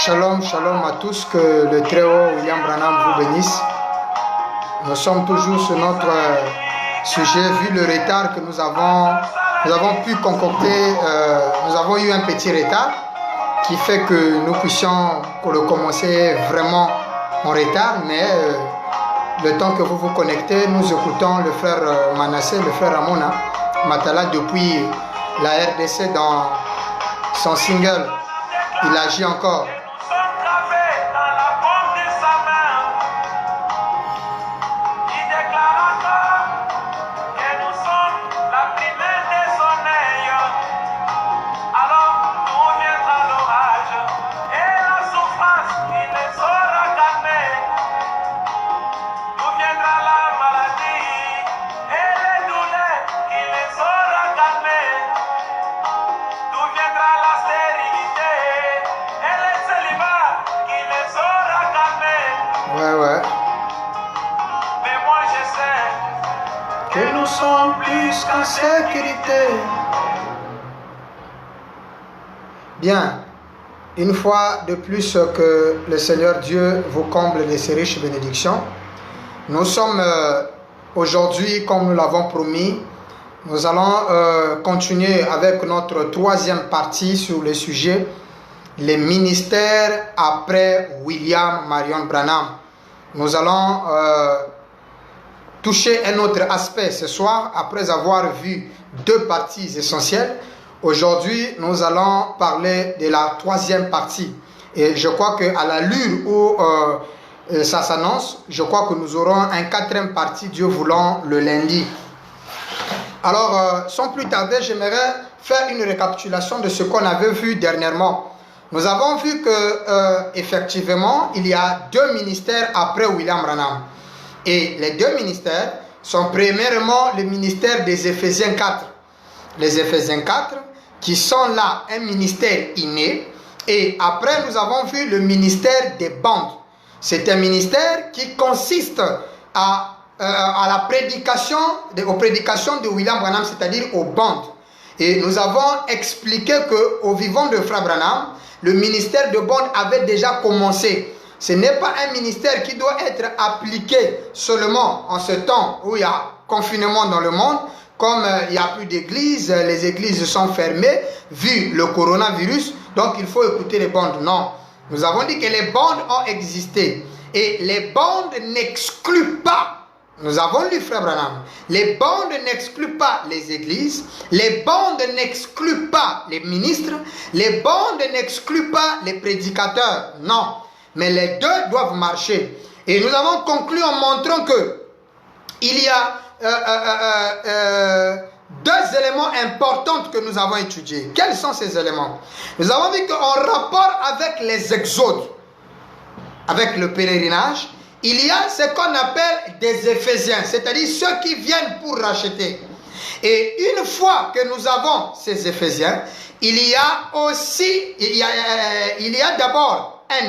Shalom, shalom à tous, que le Très-Haut William Branham vous bénisse. Nous sommes toujours sur notre sujet, vu le retard que nous avons pu concocter, nous avons eu un petit retard qui fait que nous puissions le commencer vraiment en retard, mais le temps que vous vous connectez, nous écoutons le frère Manasseh, le frère Amona Matala depuis la RDC dans son single « Il agit encore ». En sécurité. Bien, une fois de plus que le Seigneur Dieu vous comble de ses riches bénédictions, nous sommes aujourd'hui, comme nous l'avons promis, nous allons continuer avec notre troisième partie sur le sujet les ministères après William Marion Branham. Nous allons toucher un autre aspect ce soir après avoir vu deux parties essentielles. Aujourd'hui, nous allons parler de la troisième partie. Et je crois qu'à l'allure où ça s'annonce, je crois que nous aurons un quatrième partie, Dieu voulant, le lundi. Alors, sans plus tarder, j'aimerais faire une récapitulation de ce qu'on avait vu dernièrement. Nous avons vu que effectivement, il y a deux ministères après William Branham. Et les deux ministères sont premièrement le ministère des Éphésiens 4. Les Éphésiens 4 qui sont là un ministère inné. Et après nous avons vu le ministère des bandes. C'est un ministère qui consiste à la prédication, aux prédications de William Branham, c'est-à-dire aux bandes. Et nous avons expliqué qu'au vivant de Frère Branham, le ministère de bandes avait déjà commencé. Ce n'est pas un ministère qui doit être appliqué seulement en ce temps où il y a confinement dans le monde, comme il n'y a plus d'églises, les églises sont fermées, vu le coronavirus, donc il faut écouter les bandes. Non, nous avons dit que les bandes ont existé. Et les bandes n'excluent pas, nous avons lu Frère Branham, les bandes n'excluent pas les églises, les bandes n'excluent pas les ministres, les bandes n'excluent pas les prédicateurs, non. Mais les deux doivent marcher. Et nous avons conclu en montrant que il y a deux éléments importants que nous avons étudiés. Quels sont ces éléments? Nous avons vu qu'en rapport avec les exodes, avec le pèlerinage, il y a ce qu'on appelle des Éphésiens, c'est-à-dire ceux qui viennent pour racheter. Et une fois que nous avons ces Éphésiens, il y a aussi, il y a d'abord un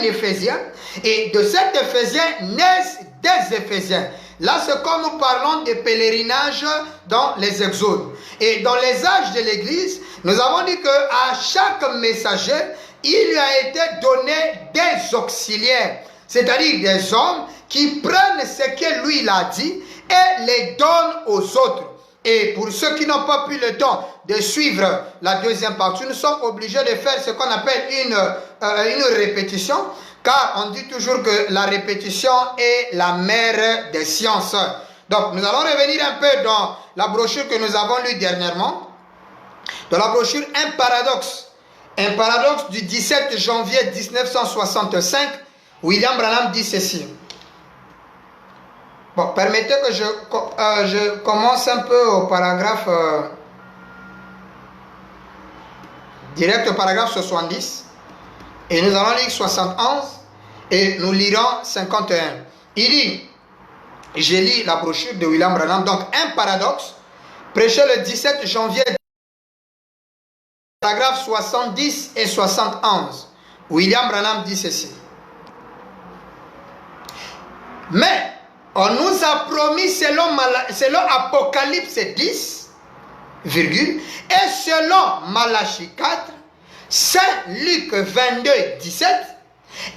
Éphésien, et de cet Éphésien naissent des Éphésiens. Là, c'est quand nous parlons de pèlerinage dans les exodes. Et dans les âges de l'Église, nous avons dit qu'à chaque messager, il lui a été donné des auxiliaires, c'est-à-dire des hommes qui prennent ce que lui il a dit et les donnent aux autres. Et pour ceux qui n'ont pas pu le temps de suivre la deuxième partie, nous sommes obligés de faire ce qu'on appelle une répétition, car on dit toujours que la répétition est la mère des sciences. Donc nous allons revenir un peu dans la brochure que nous avons lue dernièrement, dans la brochure Un paradoxe du 17 janvier 1965, William Branham dit ceci. Bon, permettez que je commence un peu au paragraphe, direct au paragraphe 70, et nous allons lire 71, et nous lirons 51. Il dit, j'ai lu la brochure de William Branham, donc un paradoxe, prêché le 17 janvier, paragraphe 70 et 71. William Branham dit ceci. Mais on nous a promis selon Apocalypse 10, virgule, et selon Malachie 4, Saint Luc 22, 17,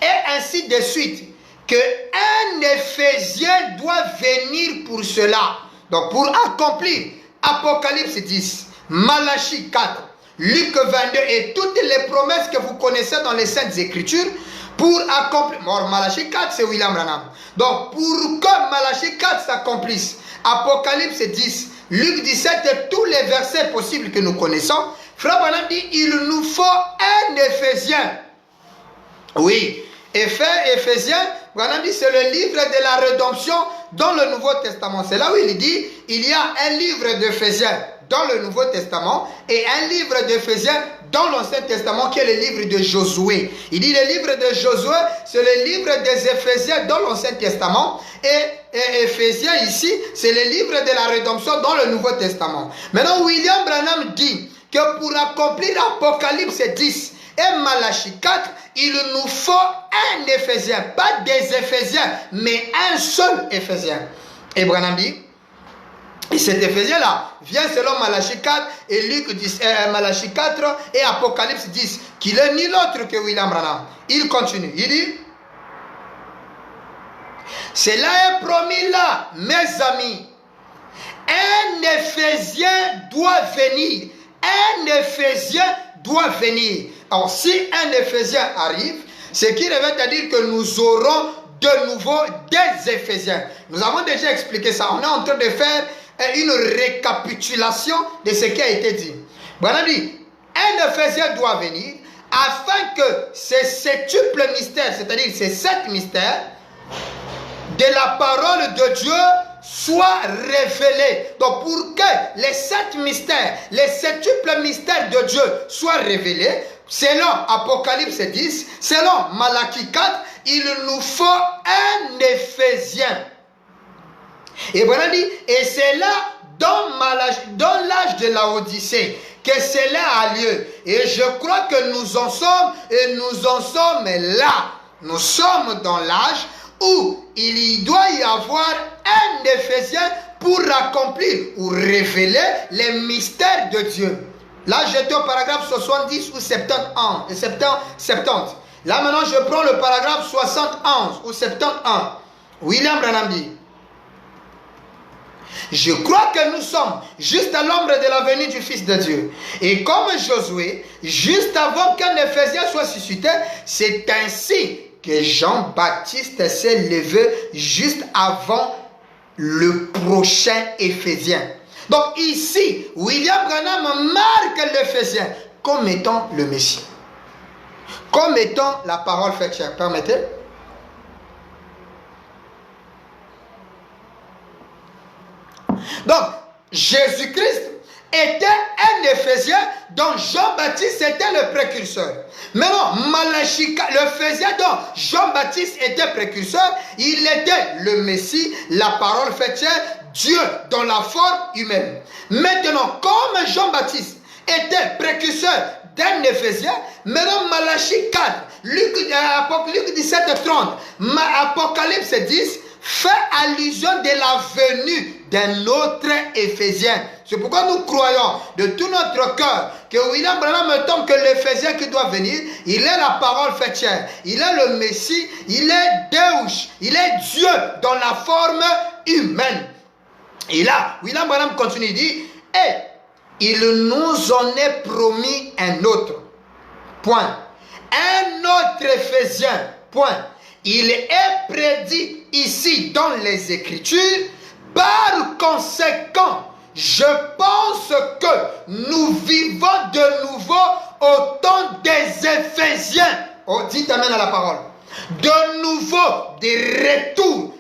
et ainsi de suite, qu'un Éphésien doit venir pour cela. Donc pour accomplir Apocalypse 10, Malachie 4, Luc 22 et toutes les promesses que vous connaissez dans les Saintes Écritures, pour accomplir, Malachie 4 c'est William Branham. Donc pour que Malachie 4 s'accomplisse, Apocalypse 10, Luc 17 et tous les versets possibles que nous connaissons, Frère Branham dit, il nous faut un Éphésien. Oui, Éphésiens, Branham dit, c'est le livre de la rédemption dans le Nouveau Testament. C'est là où il dit, il y a un livre d'Éphésiens dans le Nouveau Testament et un livre d'Éphésiens dans l'Ancien Testament qui est le livre de Josué. Il dit, le livre de Josué, c'est le livre des Éphésiens dans l'Ancien Testament et Éphésiens ici, c'est le livre de la rédemption dans le Nouveau Testament. Maintenant, William Branham dit que pour accomplir Apocalypse 10 et Malachie 4, il nous faut un Éphésien, pas des Éphésiens, mais un seul Éphésien. Et Branham dit, et cet Éphésien-là vient selon Malachie 4 et Luc 10, Malachie 4 et Apocalypse 10, qui n'est ni l'autre que William Branham. Il continue, il dit, cela est promis là, mes amis, un Éphésien doit venir, un Éphésien doit venir. Alors si un Éphésien arrive, ce qui revient à dire que nous aurons de nouveau des Éphésiens. Nous avons déjà expliqué ça, on est en train de faire une récapitulation de ce qui a été dit. Branham dit, un Éphésien doit venir afin que ces septuples mystères, c'est-à-dire ces 7 mystères de la parole de Dieu soient révélés. Donc pour que les 7 mystères, les septuples mystères de Dieu soient révélés, selon Apocalypse 10, selon Malachie 4, il nous faut un Éphésien. Et Branham dit, et c'est là, dans l'âge de la Odyssée, que cela a lieu. Et je crois que nous en sommes, et nous en sommes là. Nous sommes dans l'âge où il doit y avoir un Éphésien pour accomplir ou révéler les mystères de Dieu. Là, j'étais au paragraphe 70 ou 70. Là, maintenant, je prends le paragraphe 71 ou 71. William Branham dit, je crois que nous sommes juste à l'ombre de la venue du Fils de Dieu. Et comme Josué, juste avant qu'un Éphésien soit suscité, c'est ainsi que Jean-Baptiste s'est levé juste avant le prochain Éphésien. Donc ici, William Branham marque l'Éphésien comme étant le Messie, comme étant la parole faite chair. Permettez. Donc, Jésus-Christ était un Éphésien dont Jean-Baptiste était le précurseur. Maintenant, Malachie, l'Éphésien dont Jean-Baptiste était précurseur, il était le Messie, la parole faite chair, Dieu dans la forme humaine. Maintenant, comme Jean-Baptiste était précurseur d'un Éphésien, maintenant Malachie 4, Luc 17, 30, Apocalypse 10, fait allusion de la venue d'un autre Éphésien. C'est pourquoi nous croyons de tout notre cœur que William Branham me tombe que l'Éphésien qui doit venir, il est la parole faite chair, il est le Messie, il est Deus, il est Dieu dans la forme humaine. Et là, William Branham continue, il dit, et il nous en est promis un autre. Point. Un autre Éphésien. Point. Il est prédit ici dans les Écritures. Par conséquent, je pense que nous vivons de nouveau au temps des Éphésiens. Oh, dites amen à la parole. De nouveau, des retours.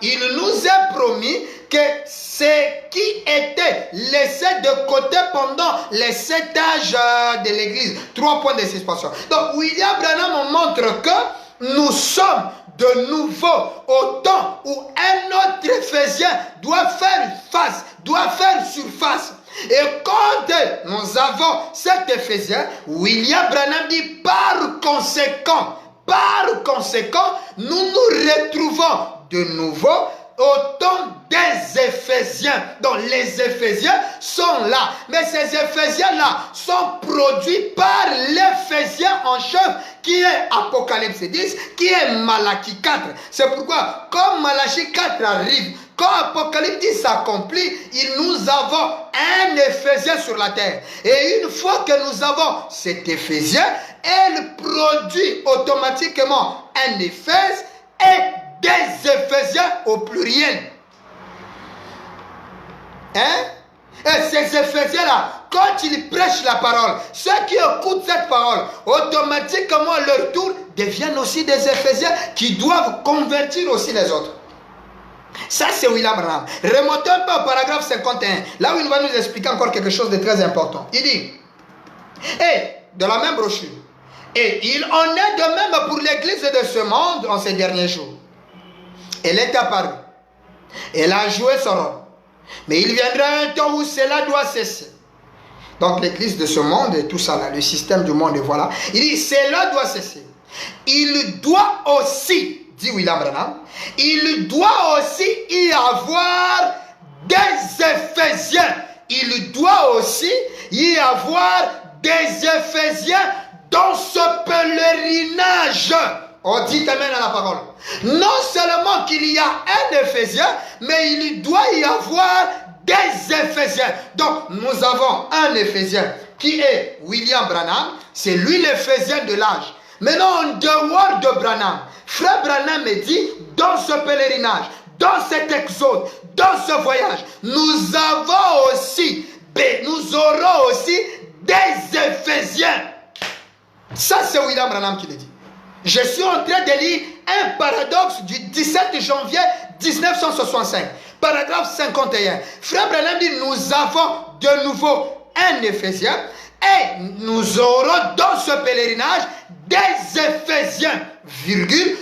Il nous est promis que ce qui était laissé de côté pendant les 7 âges de l'Église. 3 points de suspension. Donc, William Branham montre que nous sommes de nouveau au temps où un autre Éphésien doit faire face, doit faire surface. Et quand nous avons cet Éphésien, William Branham dit par conséquent, nous nous retrouvons de nouveau au temps des Éphésiens. Éphésiens. Donc les Éphésiens sont là. Mais ces Éphésiens-là sont produits par l'Éphésien en chef qui est Apocalypse 10, qui est Malachie 4. C'est pourquoi, comme Malachie 4 arrive, quand Apocalypse 10 s'accomplit, nous avons un Éphésien sur la terre. Et une fois que nous avons cet Éphésien, elle produit automatiquement un Éphèse et des Éphésiens au pluriel. Hein? Et ces Éphésiens-là, quand ils prêchent la parole, ceux qui écoutent cette parole, automatiquement leur tour deviennent aussi des Éphésiens qui doivent convertir aussi les autres. Ça, c'est William Branham. Remontons un peu au paragraphe 51, là où il va nous expliquer encore quelque chose de très important. Il dit, et de la même brochure, et il en est de même pour l'église de ce monde en ces derniers jours. Elle est apparue. Elle a joué son rôle. Mais il viendra un temps où cela doit cesser. Donc l'église de ce monde et tout ça là, le système du monde, et voilà. Il dit, cela doit cesser. Il doit aussi, dit William Branham, il doit aussi y avoir des Éphésiens. Il doit aussi y avoir des Éphésiens dans ce pèlerinage. On dit amen à la parole. Non seulement qu'il y a un Éphésien, mais il doit y avoir des Éphésiens. Donc nous avons un Éphésien qui est William Branham. C'est lui l'Éphésien de l'âge. Maintenant en dehors de Branham, frère Branham me dit, dans ce pèlerinage, dans cet exode, dans ce voyage, nous aurons aussi des Éphésiens. Ça, c'est William Branham qui le dit. Je suis en train de lire un paradoxe du 17 janvier 1965, paragraphe 51. Frère Branham dit, nous avons de nouveau un Éphésien et nous aurons dans ce pèlerinage des Éphésiens, virgule,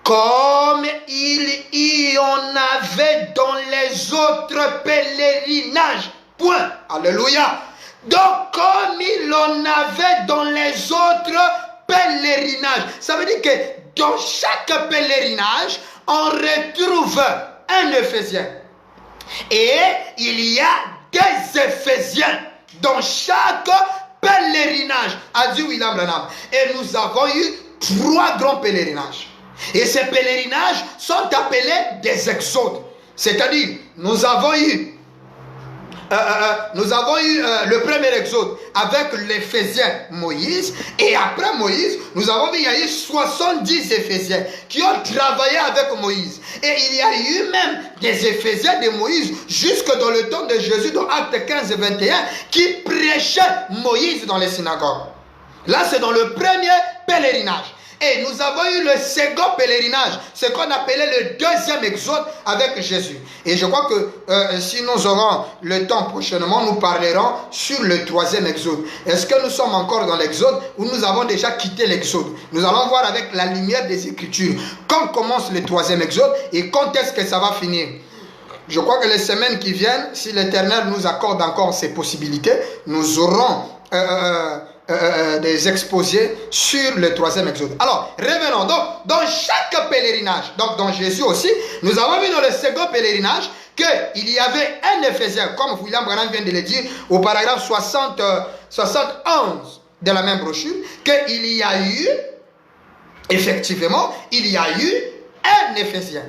comme il y en avait dans les autres pèlerinages. Point. Alléluia. Donc, comme il en avait dans les autres pèlerinages. Ça veut dire que dans chaque pèlerinage, on retrouve un Éphésien. Et il y a des Éphésiens dans chaque pèlerinage, a dit William Branham. Et nous avons eu 3 grands pèlerinages. Et ces pèlerinages sont appelés des exodes. C'est-à-dire, nous avons eu le premier exode avec l'Éphésien Moïse, et après Moïse, nous avons vu, il y a eu 70 Éphésiens qui ont travaillé avec Moïse. Et il y a eu même des Éphésiens de Moïse jusque dans le temps de Jésus, dans Actes 15 et 21, qui prêchaient Moïse dans les synagogues. Là, c'est dans le premier pèlerinage. Et nous avons eu le second pèlerinage, ce qu'on appelait le deuxième exode avec Jésus. Et je crois que si nous aurons le temps prochainement, nous parlerons sur le troisième exode. Est-ce que nous sommes encore dans l'exode ou nous avons déjà quitté l'exode? Nous allons voir avec la lumière des Écritures quand commence le troisième exode et quand est-ce que ça va finir. Je crois que les semaines qui viennent, si l'Éternel nous accorde encore ces possibilités, nous aurons des exposés sur le troisième exode. Alors, revenons donc, dans chaque pèlerinage, donc dans Jésus aussi, nous avons vu dans le second pèlerinage qu'il y avait un Éphésien, comme William Branham vient de le dire au paragraphe 71 de la même brochure, qu'il y a eu, effectivement, il y a eu un Éphésien.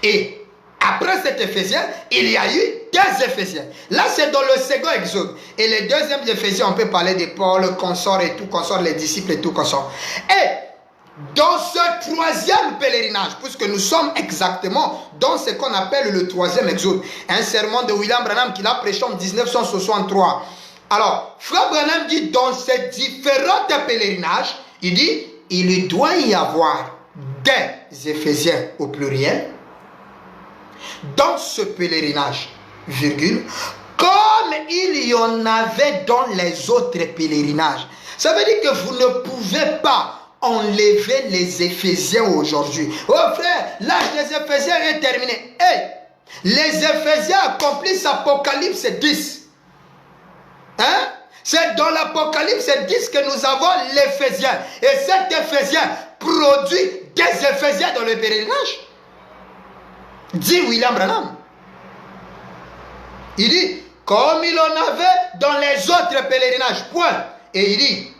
Et après cet Éphésien, il y a eu des Éphésiens. Là, c'est dans le second exode. Et les deuxièmes Éphésiens, on peut parler de Paul, consort et tout, consort, les disciples et tout, consort. Et dans ce troisième pèlerinage, puisque nous sommes exactement dans ce qu'on appelle le troisième exode, un sermon de William Branham qu'il a prêché en 1963. Alors, frère Branham dit, dans ces différents pèlerinages, il dit, il doit y avoir des Éphésiens au pluriel, dans ce pèlerinage, virgule, comme il y en avait dans les autres pèlerinages. Ça veut dire que vous ne pouvez pas enlever les Éphésiens aujourd'hui. Oh frère, l'âge des Éphésiens est terminé. Hey, les Éphésiens accomplissent Apocalypse 10. Hein? C'est dans l'Apocalypse 10 que nous avons l'Éphésien. Et cet Éphésien produit des Éphésiens dans le pèlerinage. Dit William Branham. Il dit, comme il en avait dans les autres pèlerinages. Point. Et il dit,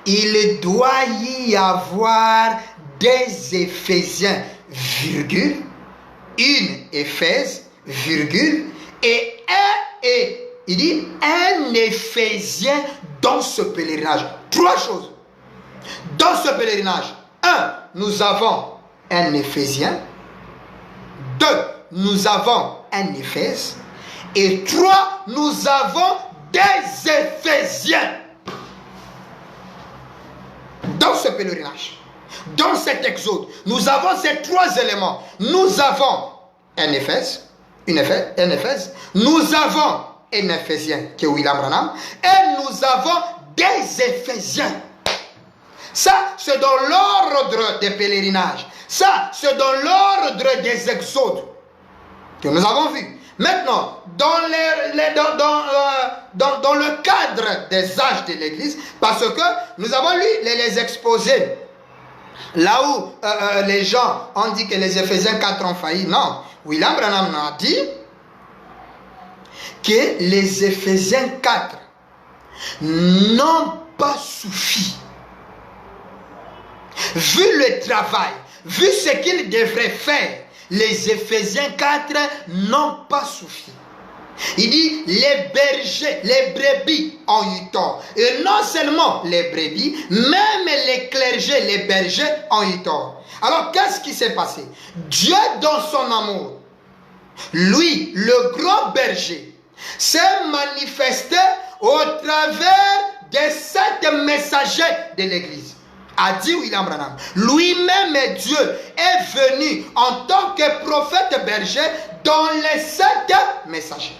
il doit y avoir des Éphésiens, virgule, une Éphèse, virgule, et il dit un Éphésien dans ce pèlerinage. Trois choses. Dans ce pèlerinage, un, nous avons un Éphésien. Deux, nous avons un Éphèse. Et trois, nous avons des Éphésiens. Dans ce pèlerinage, dans cet exode, nous avons ces trois éléments. Nous avons un Éphèse, un Éphèse, nous avons un Éphésien qui est William Branham, et nous avons des Éphésiens. Ça, c'est dans l'ordre des pèlerinages. Ça, c'est dans l'ordre des exodes que nous avons vu. Maintenant, dans le cadre des âges de l'Église, parce que nous avons lu les exposés, là où les gens ont dit que les Éphésiens 4 ont failli. Non, William Branham a dit que les Éphésiens 4 n'ont pas suffi. Vu le travail, vu ce qu'ils devraient faire, les Éphésiens 4 n'ont pas suffi. Il dit, les bergers, les brebis ont eu tort. Et non seulement les brebis, même les clergés, les bergers ont eu tort. Alors, qu'est-ce qui s'est passé? Dieu, dans son amour, lui, le grand berger, s'est manifesté au travers des 7 messagers de l'Église. A dit William Branham. Lui-même, Dieu, est venu en tant que prophète berger dans les 7 messagers.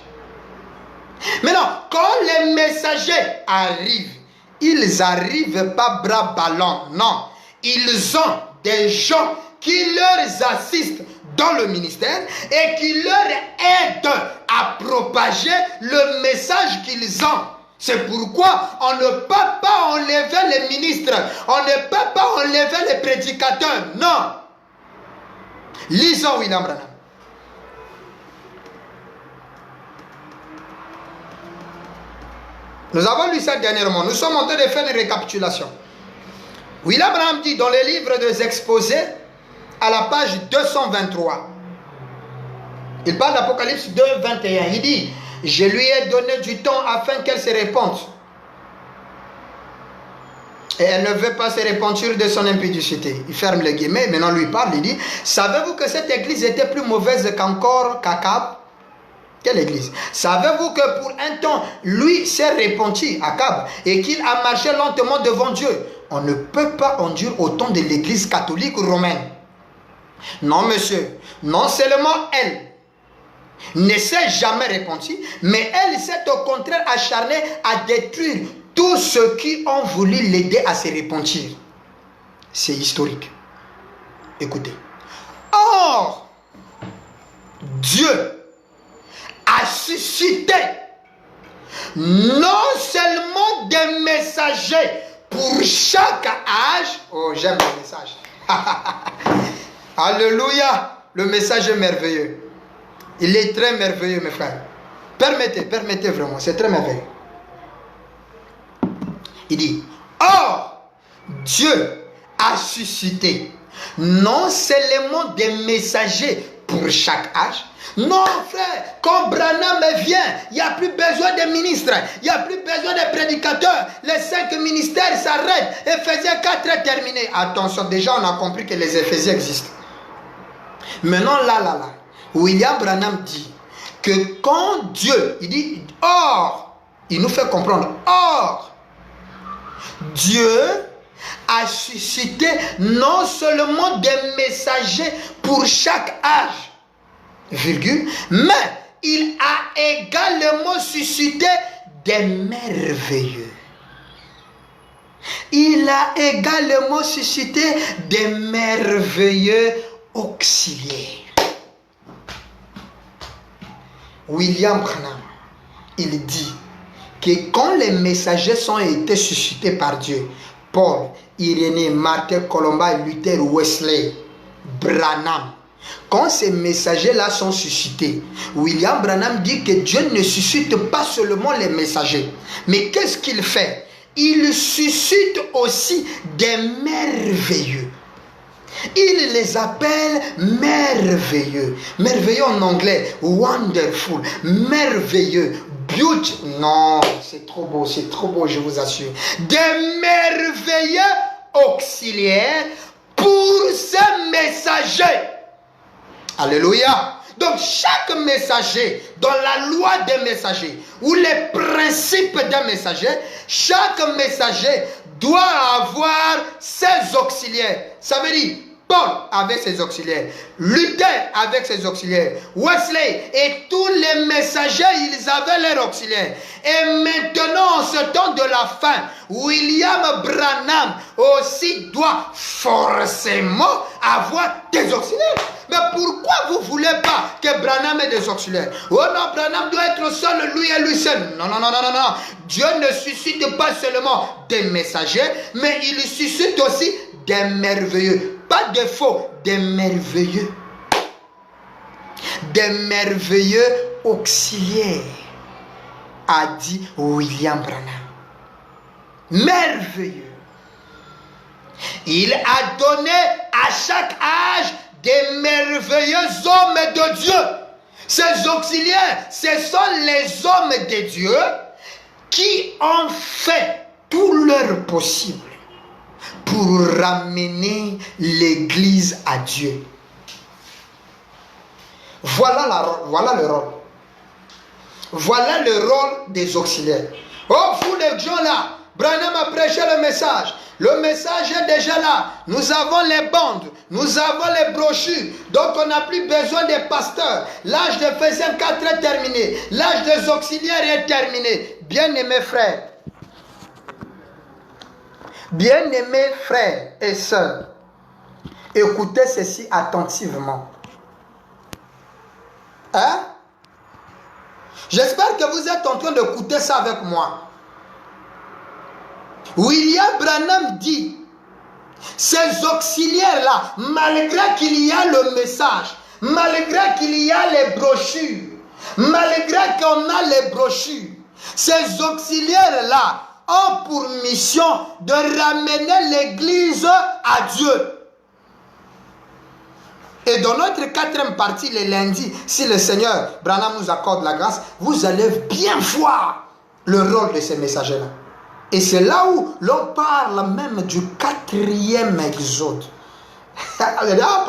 Maintenant, quand les messagers arrivent, ils n'arrivent pas bras ballants. Non, ils ont des gens qui leur assistent dans le ministère et qui leur aident à propager le message qu'ils ont. C'est pourquoi on ne peut pas enlever les ministres, on ne peut pas enlever les prédicateurs. Non. Lisons William Branham. Nous avons lu ça dernièrement. Nous sommes en train de faire une récapitulation. William Branham dit dans le livre des exposés, à la page 223, il parle d'Apocalypse 2, 21. Il dit, je lui ai donné du temps afin qu'elle se répande. Et elle ne veut pas se repentir de son impudicité. Il ferme les guillemets, maintenant lui parle, il dit, savez-vous que cette église était plus mauvaise qu'encore qu'Akab? Quelle église? Savez-vous que pour un temps, lui s'est repenti, Akab, et qu'il a marché lentement devant Dieu? On ne peut pas en dire autant de l'église catholique romaine. Non, monsieur, non seulement elle ne s'est jamais repentie, mais elle s'est au contraire acharnée à détruire tous ceux qui ont voulu l'aider à se repentir. C'est historique. Écoutez. Or, Dieu a suscité non seulement des messagers pour chaque âge. Oh, j'aime le message. Alléluia. Le message est merveilleux. Il est très merveilleux, mes frères. Permettez vraiment, c'est très merveilleux. Il dit, or, Dieu a suscité non seulement des messagers pour chaque âge. Non, frère, quand Branham vient, il n'y a plus besoin de ministres, il n'y a plus besoin de prédicateurs. Les 5 ministères s'arrêtent. Éphésiens 4 est terminé. Attention, déjà on a compris que les Éphésiens existent. Maintenant, là, William Branham dit que quand Dieu, il dit, or, il nous fait comprendre, or, Dieu a suscité non seulement des messagers pour chaque âge, virgule, mais il a également suscité des merveilleux. Il a également suscité des merveilleux auxiliaires. William Branham, il dit que quand les messagers ont été suscités par Dieu, Paul, Irénée, Martin, Colomba, Luther, Wesley, Branham, Quand ces messagers-là sont suscités, William Branham dit que Dieu ne suscite pas seulement les messagers, mais qu'est-ce qu'il fait? Il suscite aussi des merveilleux. Il les appelle merveilleux. Merveilleux en anglais, wonderful, merveilleux, beauty. Non, c'est trop beau, je vous assure. Des merveilleux auxiliaires pour ces messagers. Alléluia. Donc chaque messager, dans la loi des messagers, ou les principes d'un messager, chaque messager doit avoir ses auxiliaires. Ça veut dire, Paul avec ses auxiliaires, Luther avec ses auxiliaires, Wesley et tous les messagers, ils avaient leurs auxiliaires. Et maintenant, en ce temps de la fin, William Branham aussi doit forcément avoir des auxiliaires. Mais pourquoi vous ne voulez pas que Branham ait des auxiliaires? Oh non, Branham doit être seul, lui et lui seul. Non, non, non, non, non, non. Dieu ne suscite pas seulement des messagers, mais il suscite aussi des merveilleux. Pas de faux, des merveilleux. Des merveilleux auxiliaires, a dit William Branham. Merveilleux. Il a donné à chaque âge des merveilleux hommes de Dieu. Ces auxiliaires, ce sont les hommes de Dieu qui ont fait tout leur possible pour ramener l'Église à Dieu. Voilà le rôle. Voilà le rôle des auxiliaires. Oh, vous les gens là, Branham a prêché le message. Le message est déjà là. Nous avons les bandes, nous avons les brochures. Donc on n'a plus besoin des pasteurs. L'âge de Ephésiens 4 est terminé. L'âge des auxiliaires est terminé. Bien-aimés frères, bien-aimés frères et sœurs, écoutez ceci attentivement. Hein? J'espère que vous êtes en train d'écouter ça avec moi. William Branham dit, ces auxiliaires-là, malgré qu'il y a le message, malgré qu'il y a les brochures, malgré qu'on a les brochures, ces auxiliaires-là ont pour mission de ramener l'Église à Dieu. Et dans notre quatrième partie, le lundi, si le Seigneur Branham nous accorde la grâce, vous allez bien voir le rôle de ces messagers-là. Et c'est là où l'on parle même du quatrième exode. Là,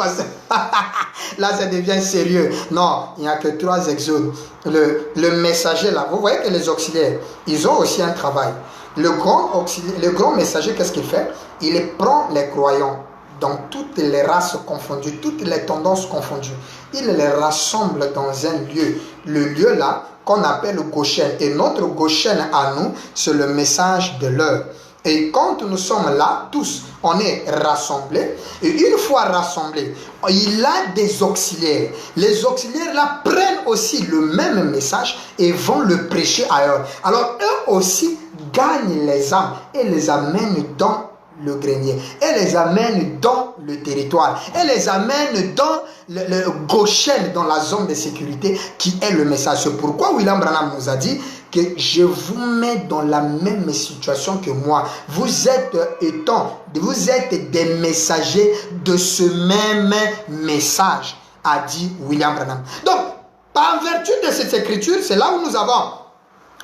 ça devient sérieux. Non, il n'y a que 3 exodes. Le messager là, vous voyez que les auxiliaires, ils ont aussi un travail. Le grand messager, qu'est-ce qu'il fait? Il prend les croyants dans toutes les races confondues, toutes les tendances confondues. Il les rassemble dans un lieu. Le lieu là, qu'on appelle Goshen. Et notre Goshen à nous, c'est le message de l'heure. Et quand nous sommes là, tous, on est rassemblés. Et une fois rassemblés, il a des auxiliaires. Les auxiliaires là prennent aussi le même message et vont le prêcher ailleurs. Alors eux aussi gagnent les âmes et les amènent dans le grenier, et les amène dans le territoire, et les amène dans le Goshen, dans la zone de sécurité qui est le message. C'est pourquoi William Branham nous a dit que je vous mets dans la même situation que moi. Vous êtes des messagers de ce même message, a dit William Branham. Donc, par vertu de cette écriture, c'est là où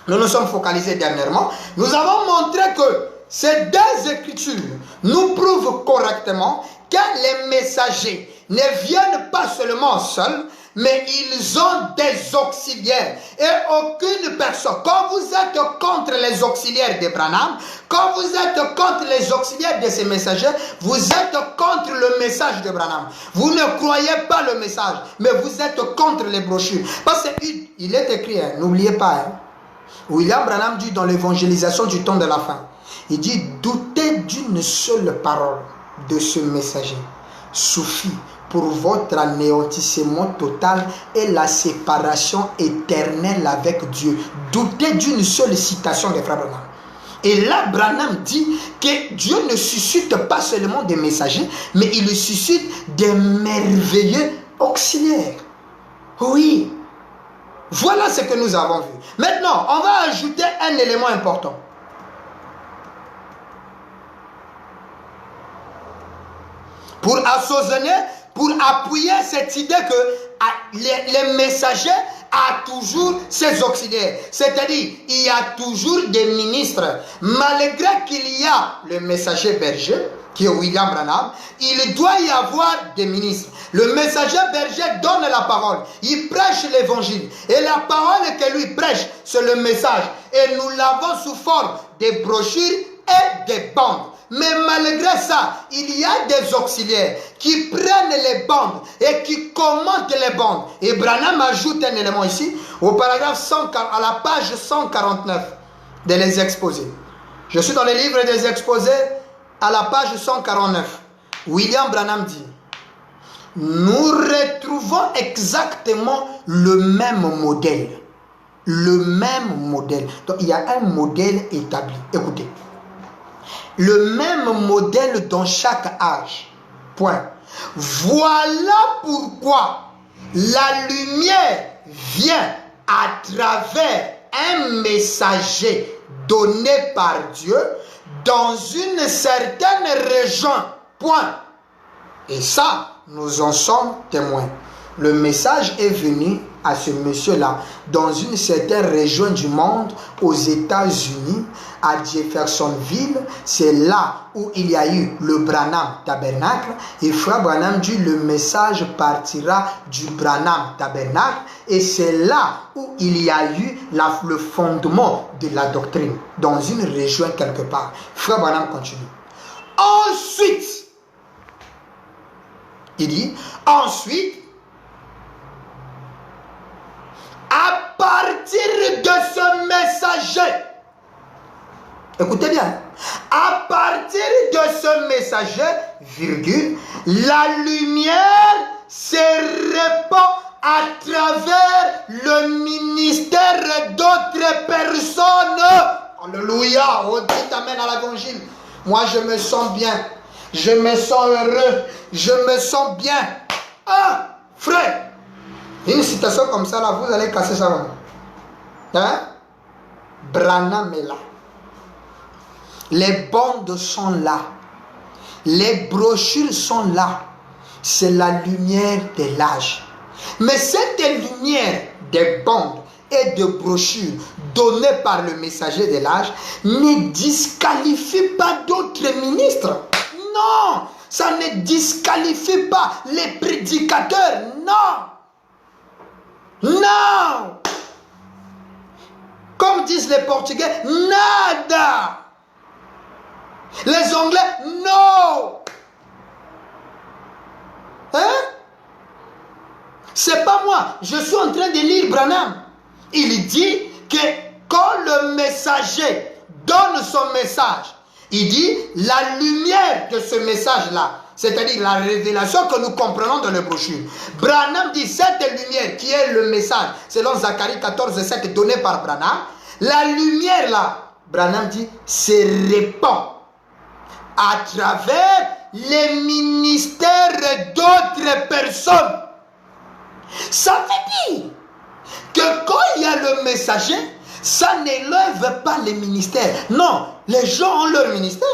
nous nous sommes focalisés dernièrement. Nous avons montré que ces 2 écritures nous prouvent correctement que les messagers ne viennent pas seulement seuls, mais ils ont des auxiliaires. Et aucune personne, quand vous êtes contre les auxiliaires de Branham, quand vous êtes contre les auxiliaires de ces messagers, vous êtes contre le message de Branham. Vous ne croyez pas le message, mais vous êtes contre les brochures. Parce qu'il est écrit, hein, n'oubliez pas, hein, William Branham dit dans l'évangélisation du temps de la fin, il dit, doutez d'une seule parole de ce messager suffit pour votre anéantissement total et la séparation éternelle avec Dieu. Doutez d'une seule citation de Frère Branham. Et là, Branham dit que Dieu ne suscite pas seulement des messagers, mais il suscite des merveilleux auxiliaires. Oui. Voilà ce que nous avons vu. Maintenant, on va ajouter un élément important. Pour assaisonner, pour appuyer cette idée que les messagers ont toujours ses auxiliaires. C'est-à-dire, il y a toujours des ministres. Malgré qu'il y a le messager berger, qui est William Branham, il doit y avoir des ministres. Le messager berger donne la parole. Il prêche l'évangile. Et la parole que lui prêche, c'est le message. Et nous l'avons sous forme de brochures et des bandes. Mais malgré ça, il y a des auxiliaires qui prennent les bandes et qui commentent les bandes. Et Branham ajoute un élément ici, au paragraphe 100, à la page 149 de les exposés. Je suis dans le livre des exposés à la page 149. William Branham dit, nous retrouvons exactement le même modèle. Le même modèle. Donc il y a un modèle établi. Écoutez. Le même modèle dans chaque âge. Point. Voilà pourquoi la lumière vient à travers un messager donné par Dieu dans une certaine région. Point. Et ça, nous en sommes témoins. Le message est venu à ce monsieur-là dans une certaine région du monde, aux États-Unis, à Jeffersonville. C'est là où il y a eu le Branham Tabernacle. Et Frère Branham dit, le message partira du Branham Tabernacle. Et c'est là où il y a eu le fondement de la doctrine, dans une région quelque part. Frère Branham continue. Ensuite, il dit, ensuite, à partir de ce messager, écoutez bien, à partir de ce messager, virgule, la lumière se répand à travers le ministère d'autres personnes. Alléluia, on dit amen à l'évangile. Moi je me sens bien, je me sens heureux, je me sens bien. Ah, frère, une citation comme ça, là, vous allez casser ça. Hein? Branham est là. Les bandes sont là. Les brochures sont là. C'est la lumière de l'âge. Mais cette lumière des bandes et de brochures données par le messager de l'âge ne disqualifie pas d'autres ministres. Non, ça ne disqualifie pas les prédicateurs. Non. Non. Comme disent les Portugais, nada. Les Anglais, non. Hein? C'est pas moi. Je suis en train de lire Branham. Il dit que quand le messager donne son message, il dit la lumière de ce message-là, c'est-à-dire la révélation que nous comprenons dans les brochures. Branham dit cette lumière qui est le message, selon Zacharie 14:7 donné par Branham, la lumière là, Branham dit, se répand à travers les ministères d'autres personnes. Ça veut dire que quand il y a le messager, ça n'élève pas les ministères. Non, les gens ont leur ministère.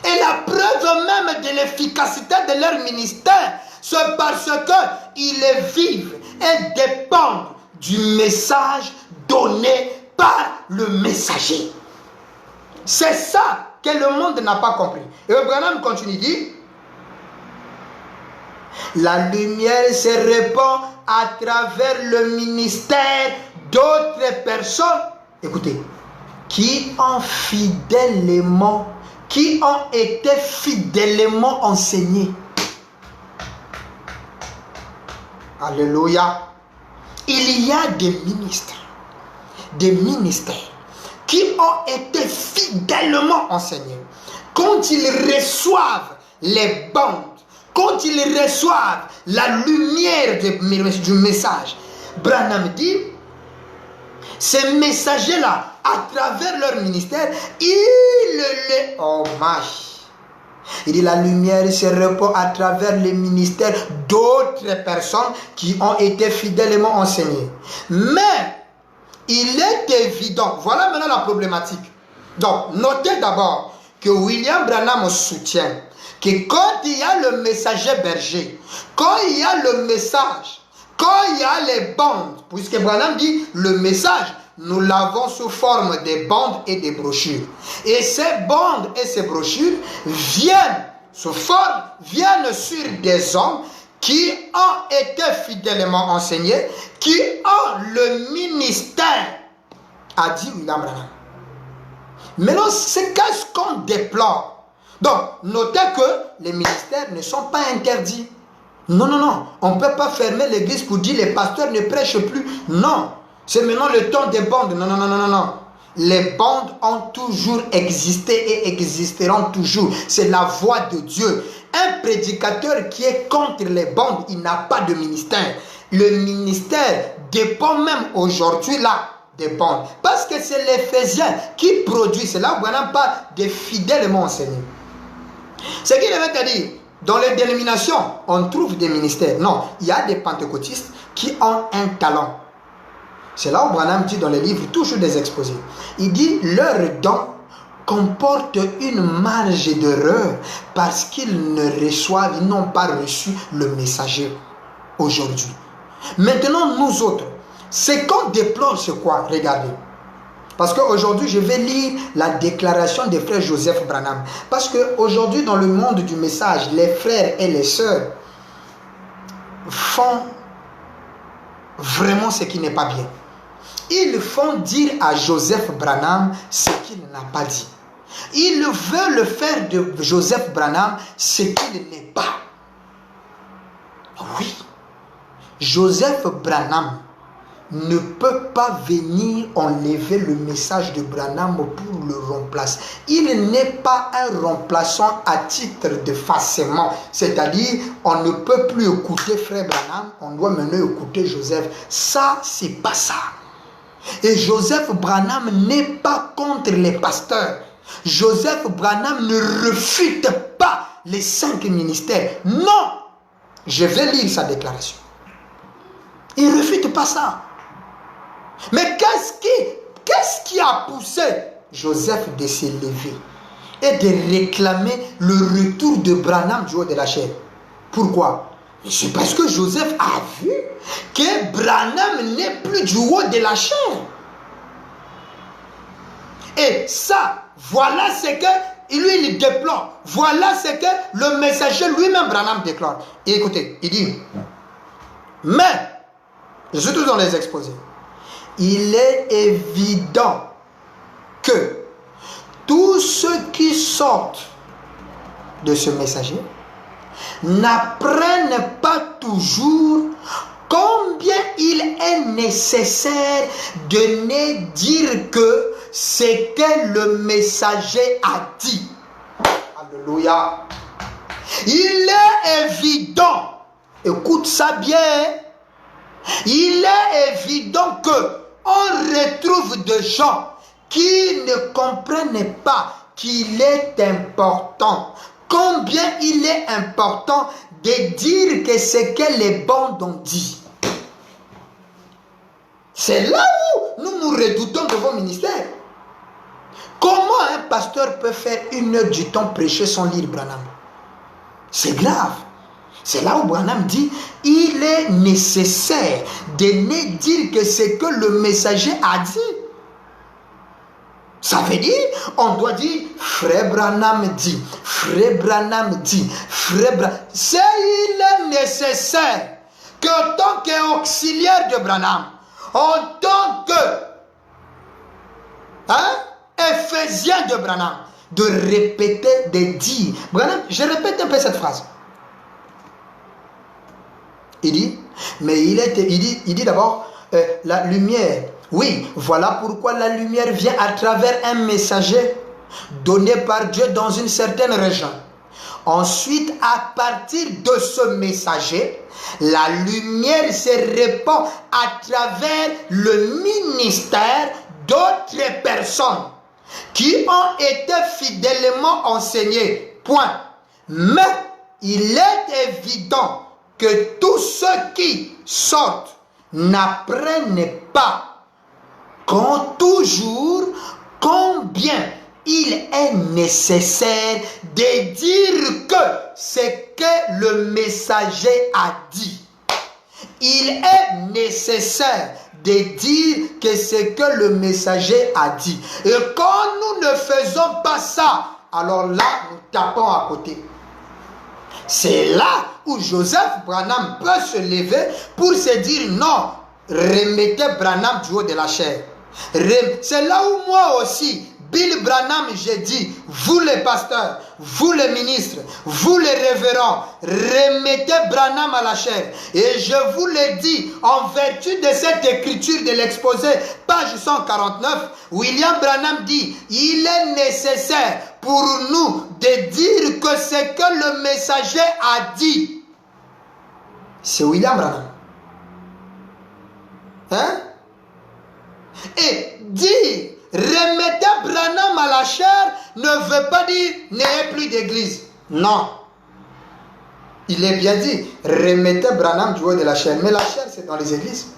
Et la preuve même de l'efficacité de leur ministère, c'est parce qu'ils vivent et dépendent du message donné par le messager. C'est ça que le monde n'a pas compris. Et Branham continue, dit, la lumière se répand à travers le ministère d'autres personnes, écoutez, qui ont été fidèlement enseignés. Alléluia. Il y a des ministres, des ministères qui ont été fidèlement enseignés. Quand ils reçoivent les bandes, quand ils reçoivent la lumière du message, Branham dit, ces messagers-là, à travers leur ministère, ils les... Oh my! Il dit la lumière se répand à travers les ministères d'autres personnes qui ont été fidèlement enseignées. Mais il est évident, voilà maintenant la problématique. Donc, notez d'abord que William Branham soutient que quand il y a le messager berger, quand il y a le message, quand il y a les bandes, puisque Branham dit le message, nous l'avons sous forme des bandes et des brochures. Et ces bandes et ces brochures viennent sur des hommes qui ont été fidèlement enseignés, qui ont le ministère, a dit William Branham. Maintenant, c'est qu'est-ce qu'on déplore. Donc, notez que les ministères ne sont pas interdits. Non, non, non. On ne peut pas fermer l'église pour dire les pasteurs ne prêchent plus. Non. C'est maintenant le temps des bandes. Non, non, non, non, non, non. Les bandes ont toujours existé et existeront toujours. C'est la voix de Dieu. Un prédicateur qui est contre les bandes, il n'a pas de ministère. Le ministère dépend même aujourd'hui là des bandes. Parce que c'est l'Éphésiens qui produit. C'est là où on n'a pas des fidèlement enseignés. Ce qu'il veut te dire, dans les dénominations, on trouve des ministères. Non, il y a des pentecôtistes qui ont un talent. C'est là où Branham dit dans les livres, toujours des exposés. Il dit, leur don comporte une marge d'erreur parce qu'ils n'ont pas reçu le messager aujourd'hui. Maintenant, nous autres, ce qu'on déplore, c'est quoi? Regardez. Parce qu'aujourd'hui, je vais lire la déclaration des frères Joseph Branham. Parce qu'aujourd'hui, dans le monde du message, les frères et les sœurs font vraiment ce qui n'est pas bien. Ils font dire à Joseph Branham ce qu'il n'a pas dit. Ils veulent faire de Joseph Branham ce qu'il n'est pas. Oui. Joseph Branham ne peut pas venir enlever le message de Branham pour le remplacer. Il n'est pas un remplaçant à titre de facilement. C'est-à-dire, on ne peut plus écouter frère Branham, on doit maintenant écouter Joseph. Ça, c'est pas ça. Et Joseph Branham n'est pas contre les pasteurs. Joseph Branham ne refute pas les 5 ministères. Non! Je vais lire sa déclaration. Il ne refute pas ça. Mais qu'est-ce qui a poussé Joseph de se lever et de réclamer le retour de Branham du haut de la chair? Pourquoi? C'est parce que Joseph a vu que Branham n'est plus du haut de la chair. Et ça, voilà ce que lui il déplore. Voilà ce que le messager lui-même Branham déclare. Et écoutez, il dit, mais, je suis tout dans les exposés, il est évident que tous ceux qui sortent de ce messager n'apprennent pas toujours combien il est nécessaire de ne dire que ce que le messager a dit. Alléluia. Il est évident, écoute ça bien, il est évident que on retrouve des gens qui ne comprennent pas qu'il est important, combien il est important de dire que ce que les bandes ont dit. C'est là où nous nous redoutons de vos ministères. Comment un pasteur peut faire 1 heure du temps prêcher sans lire Branham? C'est grave. C'est là où Branham dit, il est nécessaire de ne dire que ce que le messager a dit. Ça veut dire, on doit dire, frère Branham dit, frère Branham dit, frère Branham. C'est il est nécessaire qu'en tant qu'auxiliaire de Branham, en tant que Éphésien de Branham, de répéter, de dire. Branham, je répète un peu cette phrase. Il dit, mais il dit d'abord, la lumière. Oui, voilà pourquoi la lumière vient à travers un messager donné par Dieu dans une certaine région. Ensuite, à partir de ce messager, la lumière se répand à travers le ministère d'autres personnes qui ont été fidèlement enseignées. Point. Mais il est évident que tous ceux qui sortent n'apprennent pas toujours combien il est nécessaire de dire que c'est que le messager a dit. Il est nécessaire de dire que c'est que le messager a dit. Et quand nous ne faisons pas ça, alors là, nous tapons à côté. C'est là où Joseph Branham peut se lever pour se dire non, remettez Branham du haut de la chair. C'est là où moi aussi, Bill Branham, j'ai dit, vous les pasteurs, vous les ministres, vous les révérends, remettez Branham à la chair. Et je vous l'ai dit, en vertu de cette écriture de l'exposé, page 149, William Branham dit, il est nécessaire pour nous de dire que ce que le messager a dit. C'est William Branham. Hein? Et dire remettez Branham à la chair ne veut pas dire n'ayez plus d'église. Non. Il est bien dit, remettez Branham du haut de la chair. Mais la chair, c'est dans les églises.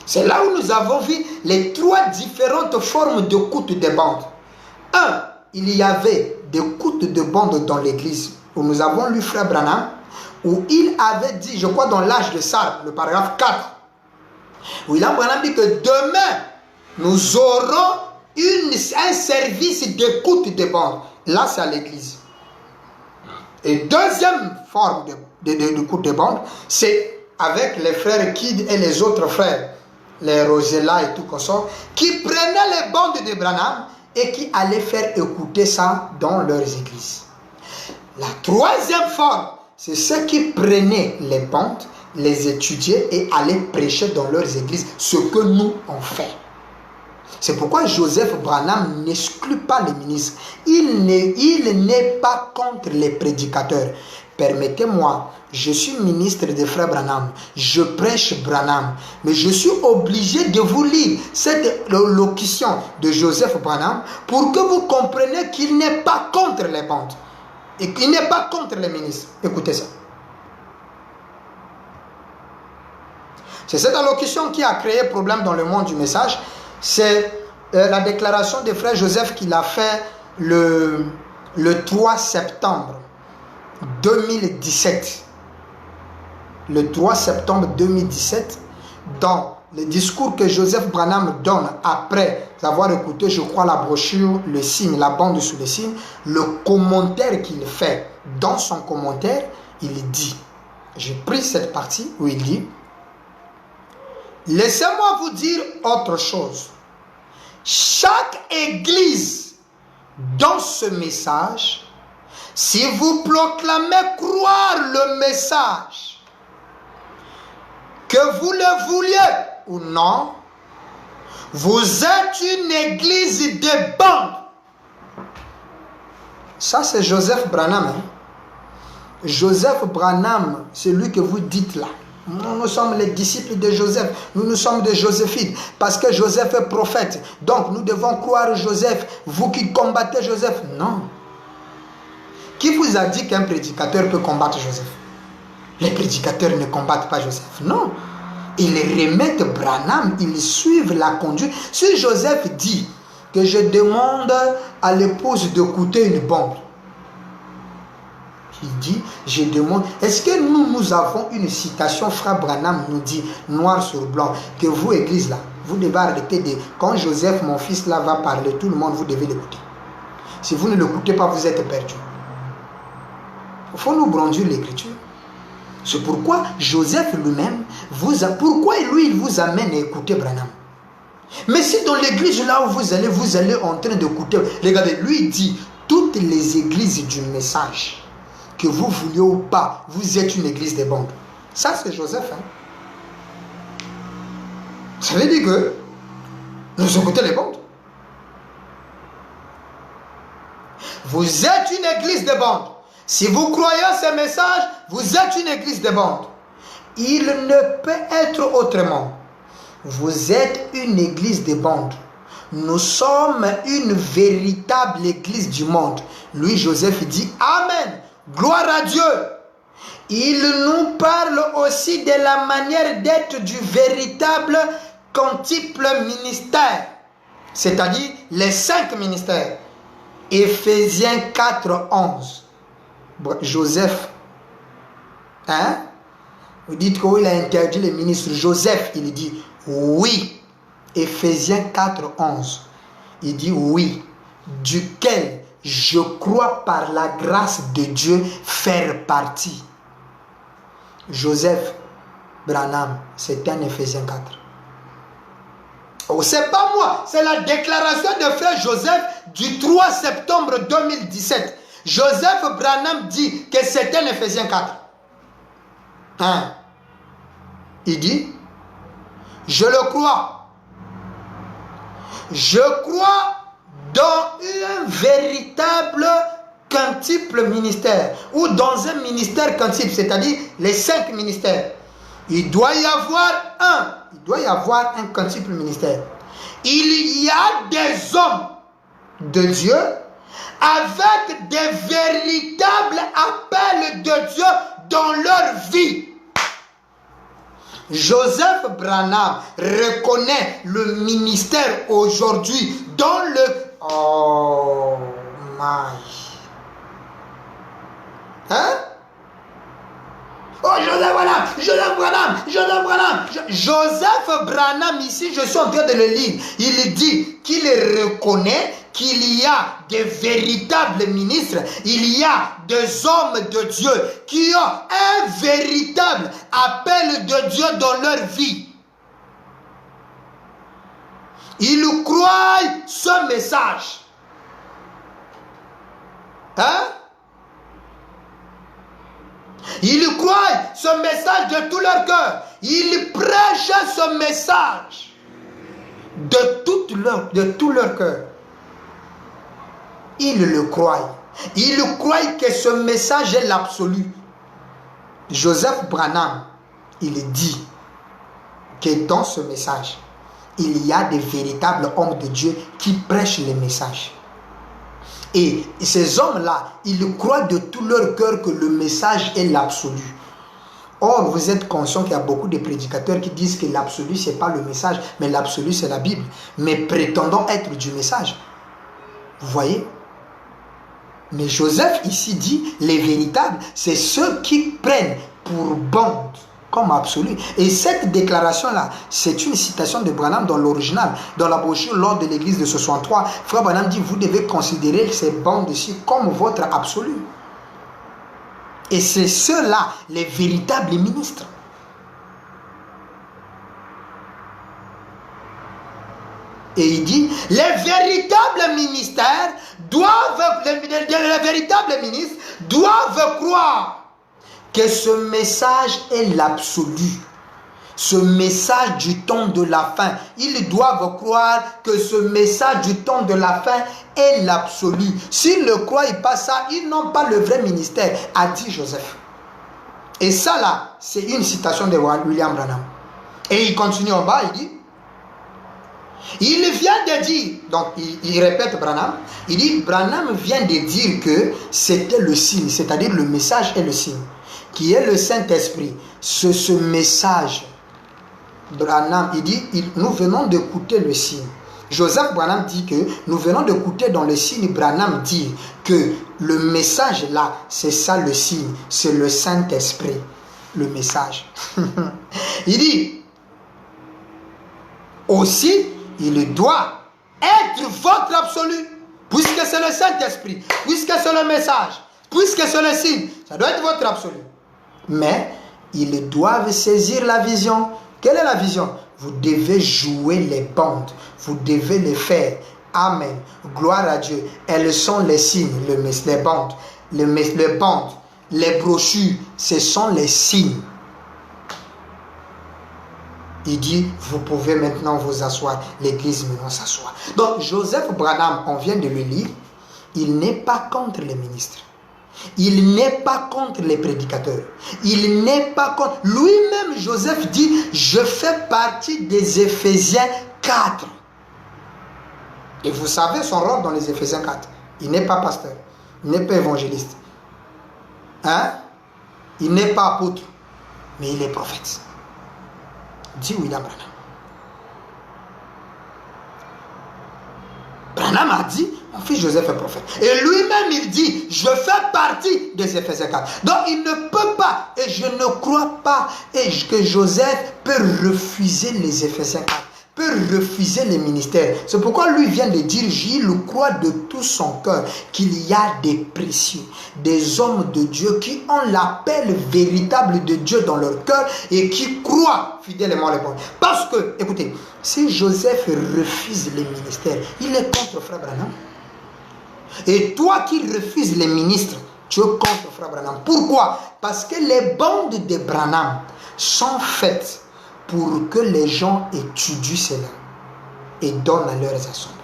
C'est là où nous avons vu les trois différentes formes d'écoute des bandes. Un, il y avait des écoutes de bandes dans l'église, où nous avons lu Frère Branham, où il avait dit, je crois dans l'âge de Sardes, le paragraphe 4, William Branham dit que demain, nous aurons un service d'écoute des bandes. Là, c'est à l'église. Et deuxième forme d'écoute des bandes, c'est avec les frères Kidd et les autres frères, les Rosella et tout comme ça, qui prenaient les bandes de Branham et qui allaient faire écouter ça dans leurs églises. La troisième forme, c'est ceux qui prenaient les bandes, les étudiaient et allaient prêcher dans leurs églises, ce que nous on fait. C'est pourquoi Joseph Branham n'exclut pas les ministres. Il n'est pas contre les prédicateurs. Permettez-moi, je suis ministre de Frère Branham. Je prêche Branham. Mais je suis obligé de vous lire cette locution de Joseph Branham pour que vous compreniez qu'il n'est pas contre les bandes. Et qu'il n'est pas contre les ministres. Écoutez ça. C'est cette allocution qui a créé problème dans le monde du message. C'est la déclaration de frère Joseph qu'il a fait le 3 septembre 2017. Le 3 septembre 2017, dans le discours que Joseph Branham donne après avoir écouté, je crois, la brochure, le signe, la bande sous le signe, le commentaire qu'il fait, dans son commentaire, il dit, j'ai pris cette partie où il dit, laissez-moi vous dire autre chose. Chaque église dans ce message, si vous proclamez croire le message, que vous le vouliez ou non, vous êtes une église de bandes. Ça c'est Joseph Branham. Hein? Joseph Branham, c'est lui que vous dites là. Nous sommes les disciples de Joseph. Nous sommes des Joséphites. Parce que Joseph est prophète. Donc nous devons croire Joseph. Vous qui combattez Joseph. Non. Qui vous a dit qu'un prédicateur peut combattre Joseph? Les prédicateurs ne combattent pas Joseph. Non. Ils remettent Branham. Ils suivent la conduite. Si Joseph dit que je demande à l'épouse d'écouter une bombe, il dit, je demande, est-ce que nous avons une citation, frère Branham nous dit, noir sur blanc, que vous, église là, vous devez arrêter de, quand Joseph, mon fils là, va parler, tout le monde, vous devez l'écouter. Si vous ne l'écoutez pas, vous êtes perdu. Il faut nous brandir l'écriture. C'est pourquoi Joseph lui-même, pourquoi lui, il vous amène à écouter Branham. Mais si dans l'église là où vous allez en train d'écouter, regardez, lui il dit, toutes les églises du message, que vous vouliez ou pas, vous êtes une église des bandes. Ça, c'est Joseph. Hein? Ça veut dire que nous écoutons les bandes. Vous êtes une église des bandes. Si vous croyez à ces messages, vous êtes une église des bandes. Il ne peut être autrement. Vous êtes une église des bandes. Nous sommes une véritable église du monde. Lui, Joseph, dit Amen. Gloire à Dieu. Il nous parle aussi de la manière d'être du véritable quintuple ministère, c'est-à-dire les 5 ministères. Éphésiens 4, 11. Joseph, hein? Vous dites qu'il a interdit les ministres. Joseph, il dit oui. Éphésiens 4, 11. Il dit oui, duquel je crois par la grâce de Dieu faire partie. Joseph Branham, c'est un Éphésiens 4. Oh, c'est pas moi, c'est la déclaration de frère Joseph du 3 septembre 2017. Joseph Branham dit que c'est un Éphésiens 4. Hein? Il dit, je le crois. Je crois dans un véritable quintuple ministère, ou dans un ministère quintuple, c'est-à-dire les 5 ministères. Il doit y avoir un quintuple ministère. Il y a des hommes de Dieu avec des véritables appels de Dieu dans leur vie. Joseph Branham reconnaît le ministère aujourd'hui dans le... Oh my... Hein? Oh, Joseph Branham, ici, je suis en train de le lire. Il dit qu'il reconnaît qu'il y a des véritables ministres, il y a des hommes de Dieu qui ont un véritable appel de Dieu dans leur vie. Ils croient ce message. Hein? Ils croient ce message de tout leur cœur. Ils prêchent ce message de tout leur cœur. Ils le croient. Ils croient que ce message est l'absolu. Joseph Branham, il dit que dans ce message, il y a des véritables hommes de Dieu qui prêchent les messages. Et ces hommes-là, ils croient de tout leur cœur que le message est l'absolu. Or, vous êtes conscient qu'il y a beaucoup de prédicateurs qui disent que l'absolu, ce n'est pas le message, mais l'absolu, c'est la Bible. Mais prétendant être du message. Vous voyez? Mais Joseph ici dit, les véritables, c'est ceux qui prennent pour bande comme absolu. Et cette déclaration-là, c'est une citation de Branham dans l'original, dans la brochure lors de l'église de 63. Frère Branham dit, vous devez considérer ces bandes-ci comme votre absolu. Et c'est ceux-là, les véritables ministres. Et il dit, les véritables ministères les véritables ministres doivent croire que ce message est l'absolu. Ce message du temps de la fin. Ils doivent croire que ce message du temps de la fin est l'absolu. S'ils ne croient pas ça, ils n'ont pas le vrai ministère, a dit Joseph. Et ça là, c'est une citation de William Branham. Et il continue en bas, il dit, il vient de dire, donc il répète Branham, il dit, Branham vient de dire que c'était le signe, c'est-à-dire le message est le signe, qui est le Saint-Esprit. Ce message, Branham, il dit, nous venons d'écouter le signe. Joseph Branham dit que nous venons d'écouter dans le signe, Branham dit que le message là, c'est ça le signe, c'est le Saint-Esprit, le message. Il dit, aussi, il doit être votre absolu, puisque c'est le Saint-Esprit, puisque c'est le message, puisque c'est le signe, ça doit être votre absolu. Mais ils doivent saisir la vision. Quelle est la vision? Vous devez jouer les bandes, vous devez les faire. Amen. Gloire à Dieu. Elles sont les signes, les bandes, les bandes, les brochures, ce sont les signes. Il dit, vous pouvez maintenant vous asseoir. L'église maintenant s'assoit. Donc, Joseph Branham, on vient de le lire, il n'est pas contre les ministres. Il n'est pas contre les prédicateurs. Il n'est pas contre... Lui-même, Joseph dit, je fais partie des Éphésiens 4. Et vous savez son rôle dans les Éphésiens 4. Il n'est pas pasteur. Il n'est pas évangéliste. Hein? Il n'est pas apôtre, mais il est prophète. Dit William Branham. Branham a dit, mon fils Joseph est prophète. Et lui-même, il dit, je fais partie des Éphésiens 4. Donc, il ne peut pas, et je ne crois pas, que Joseph peut refuser les Éphésiens 4, peut refuser les ministères. C'est pourquoi lui vient de dire, il croit de tout son cœur qu'il y a des précieux, des hommes de Dieu qui ont l'appel véritable de Dieu dans leur cœur et qui croient fidèlement les bons. Parce que, écoutez, si Joseph refuse les ministères, il est contre Frère Branham. Et toi qui refuses les ministres, tu es contre Frère Branham. Pourquoi? Parce que les bandes de Branham sont faites pour que les gens étudient cela et donnent à leurs assemblées.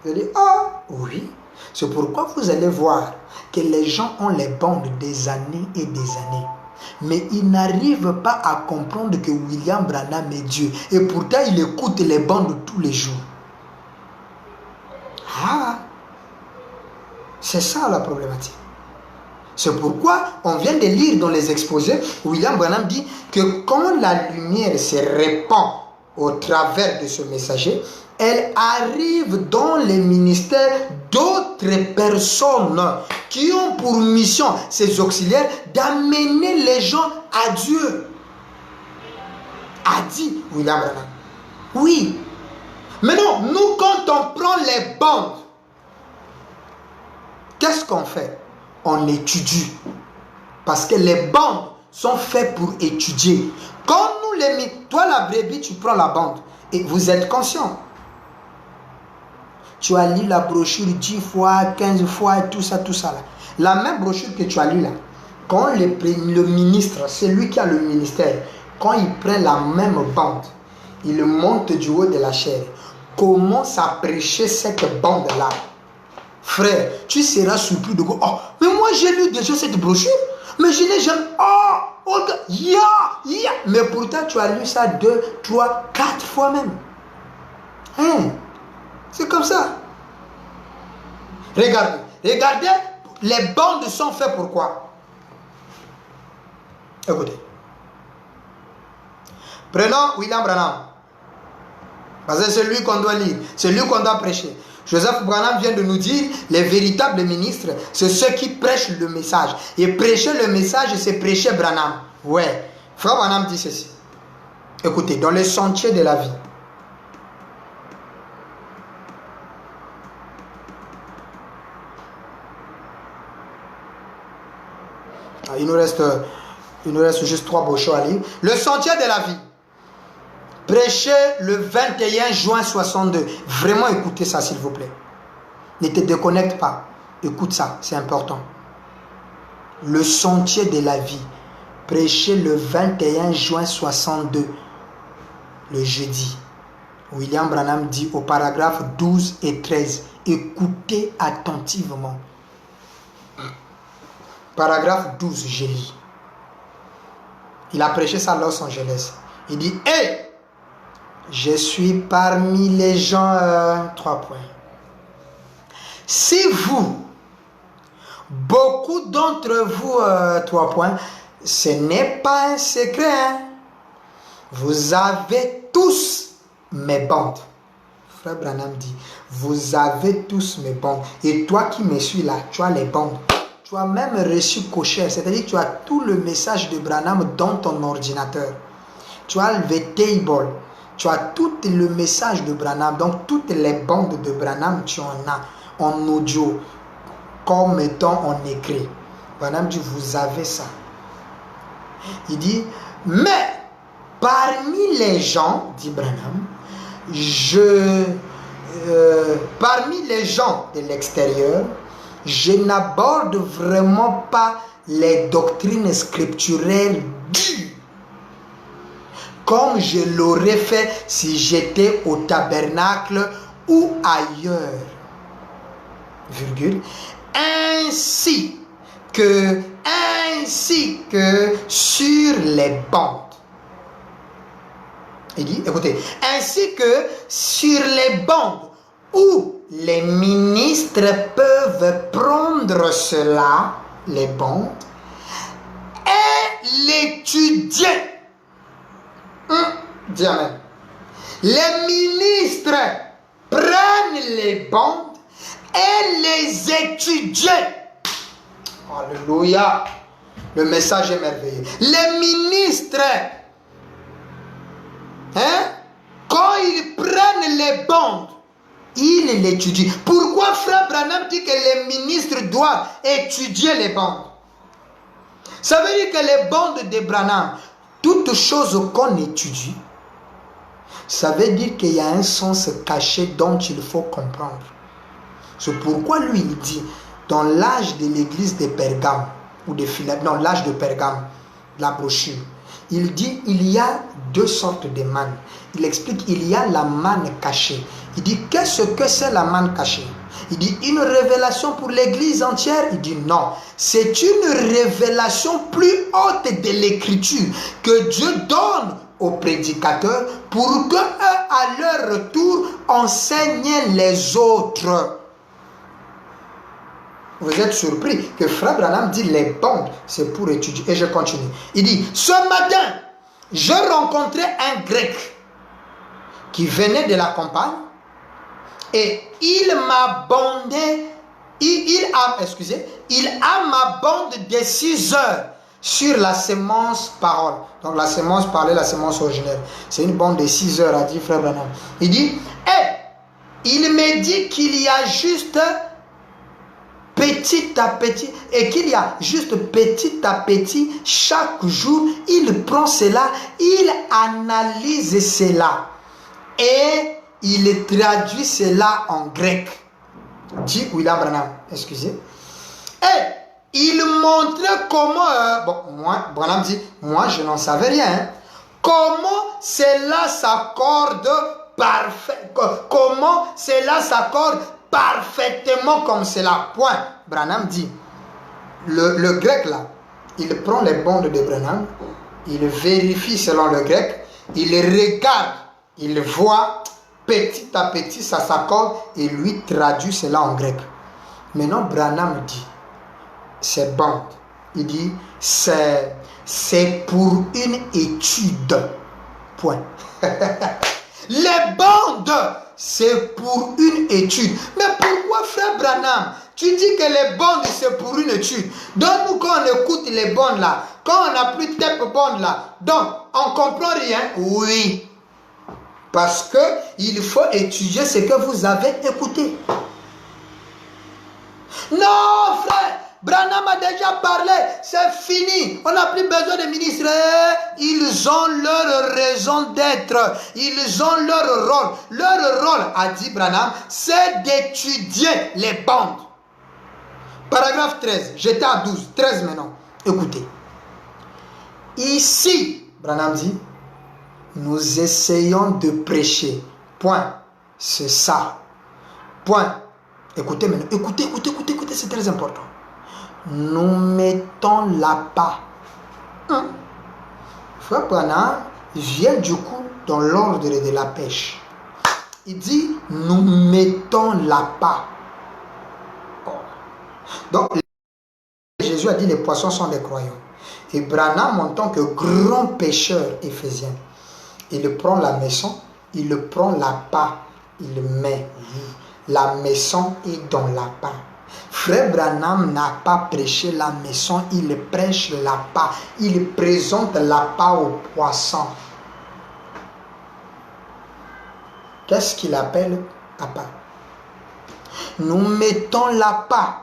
Vous allez, ah oui, c'est pourquoi vous allez voir que les gens ont les bandes des années et des années. Mais ils n'arrivent pas à comprendre que William Branham est Dieu. Et pourtant, il écoute les bandes tous les jours. Ah, c'est ça la problématique. C'est pourquoi on vient de lire dans les exposés, William Branham dit que quand la lumière se répand au travers de ce messager, elle arrive dans les ministères d'autres personnes qui ont pour mission, ces auxiliaires, d'amener les gens à Dieu. A dit William Branham. Oui. Mais non, nous quand on prend les bandes, qu'est-ce qu'on fait? On étudie. Parce que les bandes sont faites pour étudier. Quand nous les... Toi la brebis, tu prends la bande. Et vous êtes conscient. Tu as lu la brochure 10 fois, 15 fois, tout ça là. La même brochure que tu as lu là. Quand le ministre, c'est lui qui a le ministère, quand il prend la même bande, il monte du haut de la chair, commence à prêcher cette bande-là. Frère, tu seras surpris de dire, oh, mais moi j'ai lu déjà cette brochure, mais je n'ai jamais, oh, mais pourtant tu as lu ça 2, 3, 4 fois même. Hein? C'est comme ça. Regardez, les bandes sont faites pour quoi? Écoutez. Prenons William Branham. Parce que c'est lui qu'on doit lire, c'est lui qu'on doit prêcher. Joseph Branham vient de nous dire, les véritables ministres, c'est ceux qui prêchent le message. Et prêcher le message, c'est prêcher Branham. Ouais. Frère Branham dit ceci. Écoutez, dans les sentiers de la vie, il nous reste juste 3 beaux choix à lire. Le sentier de la vie. Prêché le 21 juin 62. Vraiment écoutez ça s'il vous plaît. Ne te déconnecte pas. Écoute ça, c'est important. Le sentier de la vie. Prêché le 21 juin 62. Le jeudi. William Branham dit au paragraphe 12 et 13. Écoutez attentivement. Paragraphe 12, je lis. Il a prêché ça à Los Angeles. Il dit, hé, je suis parmi les gens... 3 points. Si vous, beaucoup d'entre vous, 3 points, ce n'est pas un secret, hein? Vous avez tous mes bandes. Frère Branham dit, vous avez tous mes bandes. Et toi qui me suis là, tu as les bandes. Tu as même reçu cocher, c'est-à-dire que tu as tout le message de Branham dans ton ordinateur. Tu as le table, tu as tout le message de Branham, donc toutes les bandes de Branham, tu en as en audio, comme étant en écrit. Branham dit, vous avez ça. Il dit, mais parmi les gens, dit Branham, parmi les gens de l'extérieur, je n'aborde vraiment pas les doctrines scripturelles dures comme je l'aurais fait si j'étais au tabernacle ou ailleurs. Virgule. Ainsi que sur les bandes. Il dit, écoutez, ainsi que sur les bandes où les ministres peuvent prendre cela les bondes et l'étudier. Dis amen. Les ministres prennent les bondes et les étudier. Alléluia. Le message est merveilleux. Les ministres, quand ils prennent les bondes, ils l'étudient. Pourquoi frère Branham dit que les ministres doivent étudier les bondes? Ça veut dire que les bondes de Branham, toute chose qu'on étudie, ça veut dire qu'il y a un sens caché dont il faut comprendre. C'est pourquoi lui il dit, dans l'âge de l'église de Pergame, ou de Philippe, non, l'âge de Pergame, la brochure, il dit, il y a deux sortes de manne. Il explique, il y a la manne cachée. Il dit, qu'est-ce que c'est la manne cachée? Il dit, une révélation pour l'église entière? Il dit, non. C'est une révélation plus haute de l'écriture que Dieu donne aux prédicateurs pour qu'eux, à leur retour, enseignent les autres. Vous êtes surpris que frère Branham dit les bondes, c'est pour étudier. Et je continue. Il dit, ce matin, je rencontrais un grec qui venait de la campagne et il m'a bondé, il a ma bande de 6 heures sur la sémence parole. Donc la sémence parlée, la sémence originelle. C'est une bande de 6 heures, a dit frère Branham. Il dit, il me dit qu'il y a juste petit à petit, et qu'il y a juste petit à petit, chaque jour, il prend cela, il analyse cela, et il traduit cela en grec. Dit William Branham, excusez. Et il montre comment, Branham dit, moi je n'en savais rien, comment cela s'accorde comment cela s'accorde parfaitement comme cela. Point. Branham dit, le grec là, il prend les bondes de Branham, il vérifie selon le grec, il regarde, il voit, petit à petit ça s'accorde et lui traduit cela en grec. Maintenant Branham dit, c'est bondes, il dit, c'est pour une étude. Point. Les bandes, c'est pour une étude. Mais pourquoi frère Branham, tu dis que les bandes c'est pour une étude? Donc nous quand on écoute les bandes là, quand on n'a plus de tape bande là, donc on comprend rien? Oui. Parce que il faut étudier ce que vous avez écouté. Non frère, Branham a déjà parlé, c'est fini, on n'a plus besoin de ministres, ils ont leur raison d'être, ils ont leur rôle, a dit Branham, c'est d'étudier les bandes. Paragraphe 13, j'étais à 12, 13 maintenant, écoutez. Ici, Branham dit, nous essayons de prêcher, point, c'est ça, point. Écoutez maintenant, écoutez, c'est très important. Nous mettons l'appât. Frère Branham vient du coup dans l'ordre de la pêche. Il dit, nous mettons l'appât. Donc, Jésus a dit, les poissons sont des croyants. Et Branham, en tant que grand pêcheur éphésien, il prend la maison, il prend l'appât, il met. La maison est dans l'appât. Frère Branham n'a pas prêché la maison, il prêche l'appât. Il présente l'appât aux poissons. Qu'est-ce qu'il appelle appât? Nous mettons l'appât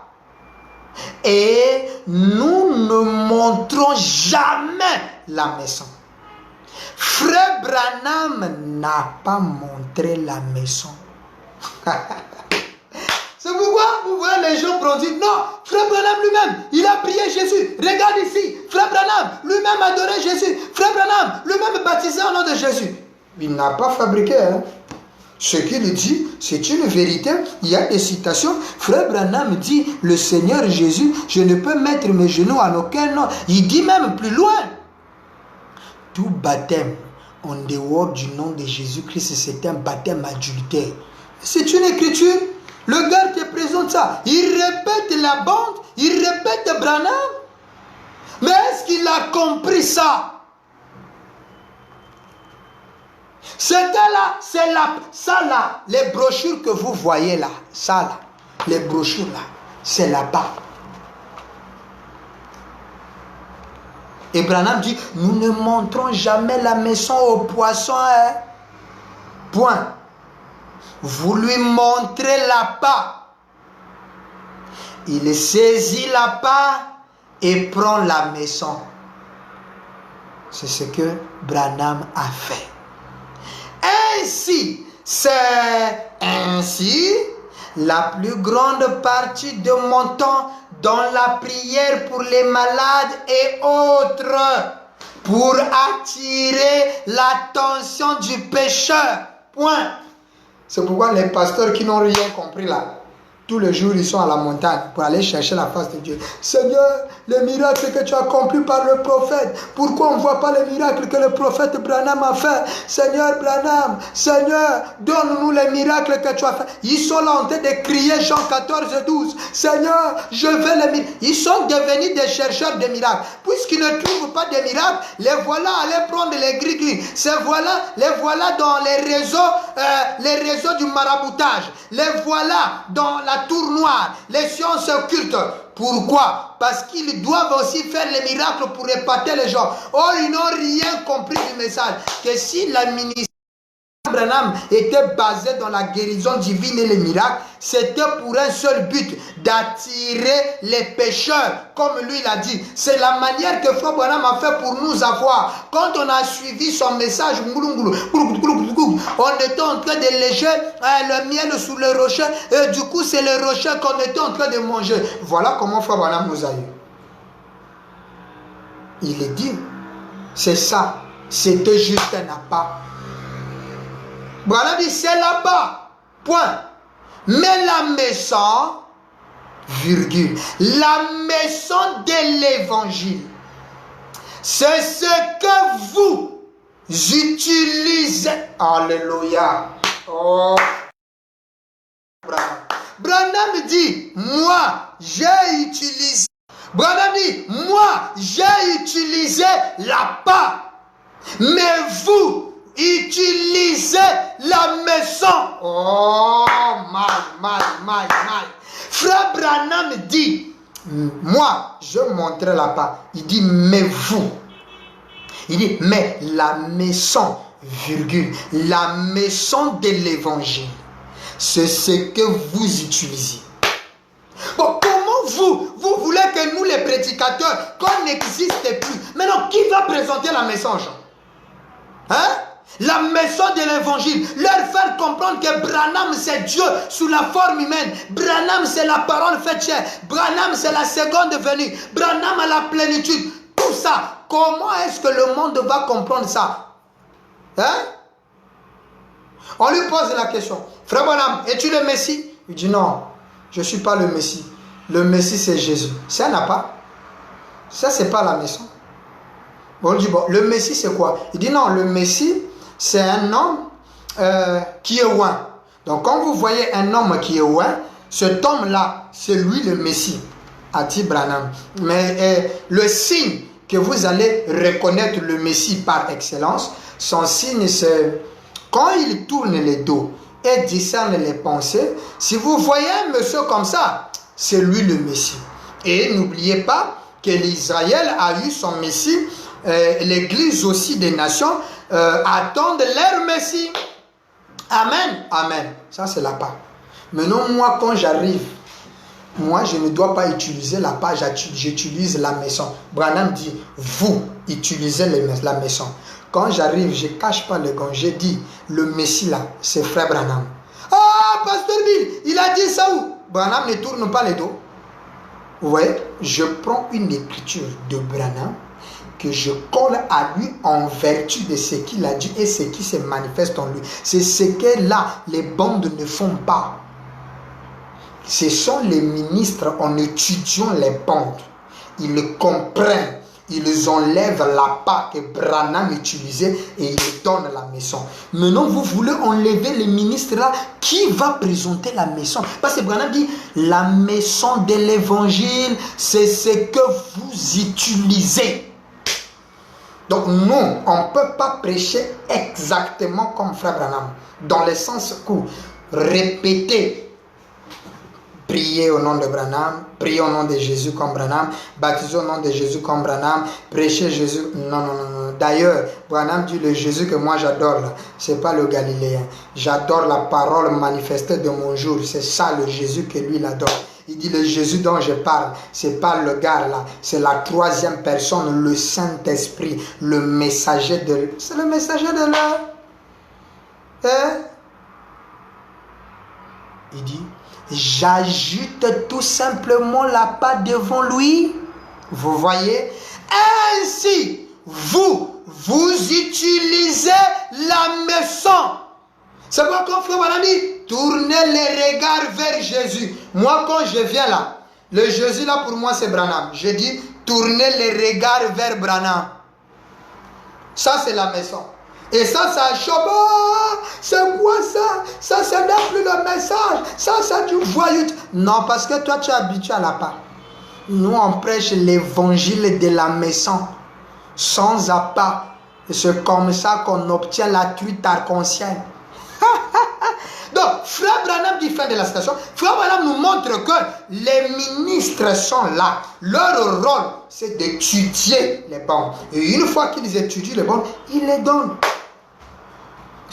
et nous ne montrons jamais la maison. Frère Branham n'a pas montré la maison. C'est pourquoi vous voyez les gens dire non, frère Branham lui-même, il a prié Jésus. Regarde ici, frère Branham lui-même adorait Jésus. Frère Branham lui-même baptisé au nom de Jésus. Il n'a pas fabriqué. Ce qu'il dit, c'est une vérité. Il y a des citations. Frère Branham dit, le Seigneur Jésus, je ne peux mettre mes genoux en aucun nom. Il dit même plus loin. Tout baptême en dehors du nom de Jésus-Christ, c'est un baptême adultère. C'est une écriture. Le gars te présente ça. Il répète la bande, il répète Branham. Mais est-ce qu'il a compris ça? Ce gars-là, c'est ça là, les brochures que vous voyez là, ça là, les brochures là, c'est là-bas. Et Branham dit, nous ne montrons jamais la maison aux poissons. Hein? Point. Vous lui montrez la part. Il saisit la part et prend la maison. C'est ce que Branham a fait. Ainsi, la plus grande partie de mon temps dans la prière pour les malades et autres, pour attirer l'attention du pécheur. Point. C'est pourquoi les pasteurs qui n'ont rien compris là, tous les jours ils sont à la montagne pour aller chercher la face de Dieu. Seigneur, les miracles que tu as accomplis par le prophète, pourquoi on ne voit pas les miracles que le prophète Branham a fait? Seigneur Branham, Seigneur, donne-nous les miracles que tu as fait. Ils sont là en train de crier Jean 14, 12. Seigneur, je veux les miracles. Ils sont devenus des chercheurs de miracles. Puisqu'ils ne trouvent pas de miracles, les voilà aller prendre les gris-gris. Les voilà dans les réseaux du maraboutage. Les voilà dans la tour noire, les sciences occultes. Pourquoi? Parce qu'ils doivent aussi faire les miracles pour épater les gens. Or, ils n'ont rien compris du message. Que si la ministère Branham était basé dans la guérison divine et les miracles, c'était pour un seul but, d'attirer les pécheurs, comme lui l'a dit. C'est la manière que Frère Branham a fait pour nous avoir. Quand on a suivi son message, on était en train de lécher le miel sous le rocher, et du coup c'est le rocher qu'on était en train de manger. Voilà comment Frère Branham nous a eu. Il est dit, c'est ça, c'était juste un appât. Branham dit, c'est là-bas, point. Mais la maison, virgule, la maison de l'évangile, c'est ce que vous utilisez. Alléluia. Oh. Branham dit, moi, j'ai utilisé. Branham dit, moi, j'ai utilisé la part. Mais vous, utilisez la maison. Oh, mal. Frère Branham dit, moi, je montrais la part. Il dit, mais vous. Il dit, mais la maison, virgule, la maison de l'évangile, c'est ce que vous utilisez. Bon, comment vous voulez que nous, les prédicateurs, qu'on n'existe plus? Maintenant, qui va présenter la maison, Jean? Hein? La maison de l'évangile, leur faire comprendre que Branham c'est Dieu sous la forme humaine, Branham c'est la parole faite chair, Branham c'est la seconde venue, Branham a la plénitude, tout ça. Comment est-ce que le monde va comprendre ça? Hein? On lui pose la question, Frère Branham, es-tu le Messie? Il dit non, je ne suis pas le Messie. Le Messie c'est Jésus. C'est un appât. Ça c'est pas la maison. On dit bon, le Messie c'est quoi? Il dit non, le Messie c'est un homme qui est oint. Donc quand vous voyez un homme qui est oint, cet homme-là, c'est lui le Messie, a dit Branham. Mais le signe que vous allez reconnaître le Messie par excellence, son signe c'est quand il tourne les dos et discerne les pensées. Si vous voyez un monsieur comme ça, c'est lui le Messie. Et n'oubliez pas que l'Israël a eu son Messie. L'église aussi des nations attendent leur Messie. Amen, amen. Ça c'est la part. Maintenant moi quand j'arrive, moi je ne dois pas utiliser la part, j'utilise la maison. Branham dit, vous utilisez la maison. Quand j'arrive, je ne cache pas le gant, je dis, le Messie là, c'est Frère Branham. Ah, Pasteur Bill, il a dit ça où? Branham ne tourne pas les dos. Vous voyez, je prends une écriture de Branham que je colle à lui en vertu de ce qu'il a dit et ce qui se manifeste en lui. C'est ce que là, les bandes ne font pas. Ce sont les ministres en étudiant les bandes. Ils comprennent Ils enlèvent l'appât que Branham utilisait et ils donnent la maison. Maintenant, vous voulez enlever les ministres là. Qui va présenter la maison? Parce que Branham dit, la maison de l'évangile, c'est ce que vous utilisez. Donc nous, on ne peut pas prêcher exactement comme Frère Branham. Dans le sens où répéter. Prier au nom de Branham, prier au nom de Jésus comme Branham, baptiser au nom de Jésus comme Branham, prêcher Jésus. Non, non, non, non. D'ailleurs, Branham dit le Jésus que moi j'adore là, c'est pas le Galiléen. J'adore la parole manifestée de mon jour. C'est ça le Jésus que lui il adore. Il dit le Jésus dont je parle, c'est pas le gars là, c'est la troisième personne, le Saint-Esprit, le messager de. C'est le messager de l'heure. Hein? Il dit. J'ajoute tout simplement la pâte devant lui. Vous voyez? Ainsi, vous utilisez la maison. C'est quoi qu'on fait, voilà, dit? Tournez les regards vers Jésus. Moi, quand je viens là, le Jésus là pour moi c'est Branham. Je dis, tournez les regards vers Branham. Ça c'est la maison. Et ça choque. Oh, c'est quoi ça? Ça n'est plus le message. Ça du voyou. Non, parce que toi, tu es habitué à la part. Nous, on prêche l'évangile de la maison. Sans appât. C'est comme ça qu'on obtient la truite arc-en-ciel. Donc, Frère Branham dit fin de la citation. Frère Branham nous montre que les ministres sont là. Leur rôle, c'est d'étudier les bons. Et une fois qu'ils étudient les bons, ils les donnent.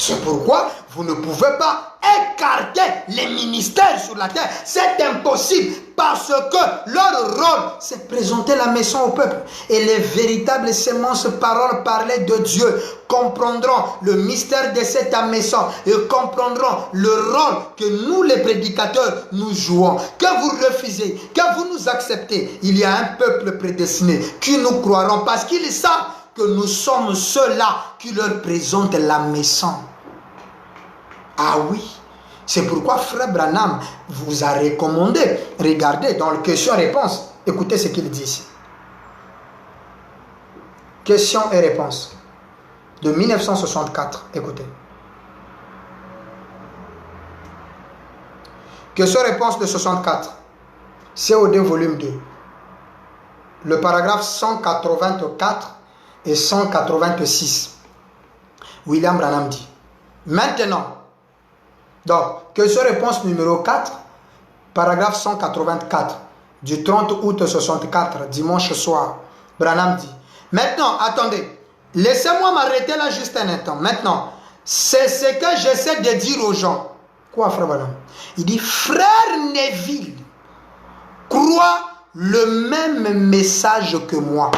C'est pourquoi vous ne pouvez pas écarter les ministères sur la terre. C'est impossible parce que leur rôle, c'est présenter la maison au peuple. Et les véritables semences paroles parlées de Dieu comprendront le mystère de cette maison et comprendront le rôle que nous, les prédicateurs, nous jouons. Que vous refusez, que vous nous acceptez, il y a un peuple prédestiné qui nous croiront parce qu'ils savent que nous sommes ceux-là qui leur présentent la maison. Ah oui, c'est pourquoi Frère Branham vous a recommandé. Regardez dans le question-réponse. Écoutez ce qu'il dit ici. Question et réponse de 1964. Écoutez. Question-réponse de 64. COD volume 2. Le paragraphe 184 et 186. William Branham dit. Maintenant. Donc, question-réponse numéro 4, paragraphe 184, du 30 août 64, dimanche soir. Branham dit, maintenant, attendez, laissez-moi m'arrêter là juste un instant. Maintenant, c'est ce que j'essaie de dire aux gens. Quoi, frère Branham? Il dit, frère Neville, croit le même message que moi.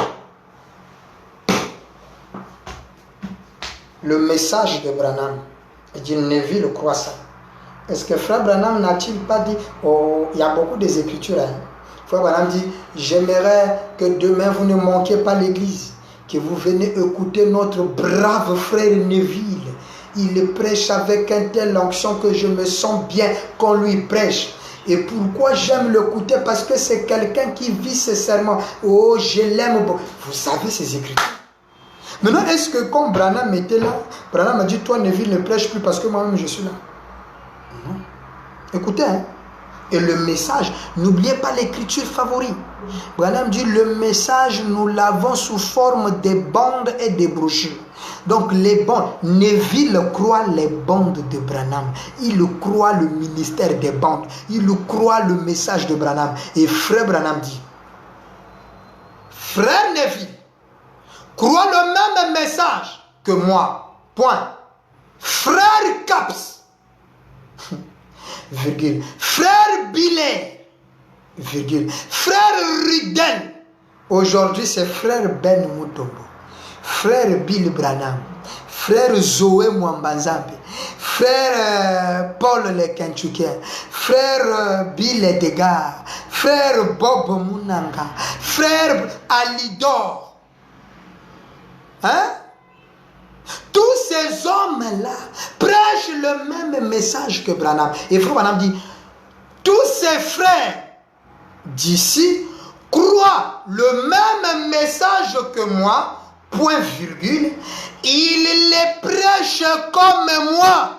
Le message de Branham. Il dit, Neville croit ça. Est-ce que Frère Branham n'a-t-il pas dit, oh, il y a beaucoup des écritures. Hein. Frère Branham dit, j'aimerais que demain vous ne manquiez pas l'église, que vous venez écouter notre brave frère Neville. Il prêche avec une telle onction que je me sens bien quand lui prêche. Et pourquoi j'aime l'écouter? Parce que c'est quelqu'un qui vit ses serments. Oh, je l'aime. Vous savez ces écritures. Maintenant, est-ce que quand Branham était là, Branham a dit, toi Neville ne prêche plus parce que moi-même je suis là? Non. Écoutez, hein. Et le message, n'oubliez pas l'écriture favorite. Branham dit, le message, nous l'avons sous forme de bandes et de brochures. Donc les bandes, Neville croit les bandes de Branham. Il croit le ministère des bandes. Il croit le message de Branham. Et Frère Branham dit, Frère Neville, croit le même message que moi. Point. Frère Caps. Virgule. Frère Billet. Virgule. Frère Ruden. Aujourd'hui, c'est frère Ben Mutombo. Frère Bill Branham. Frère Zoé Mwambazambe. Frère Paul le Kentuckien. Frère Bill Edgar. Frère Bob Munanga. Frère Alidor. Hein? Tous ces hommes-là prêchent le même message que Branham. Et Frère Branham dit, tous ces frères d'ici croient le même message que moi, point virgule, ils les prêchent comme moi.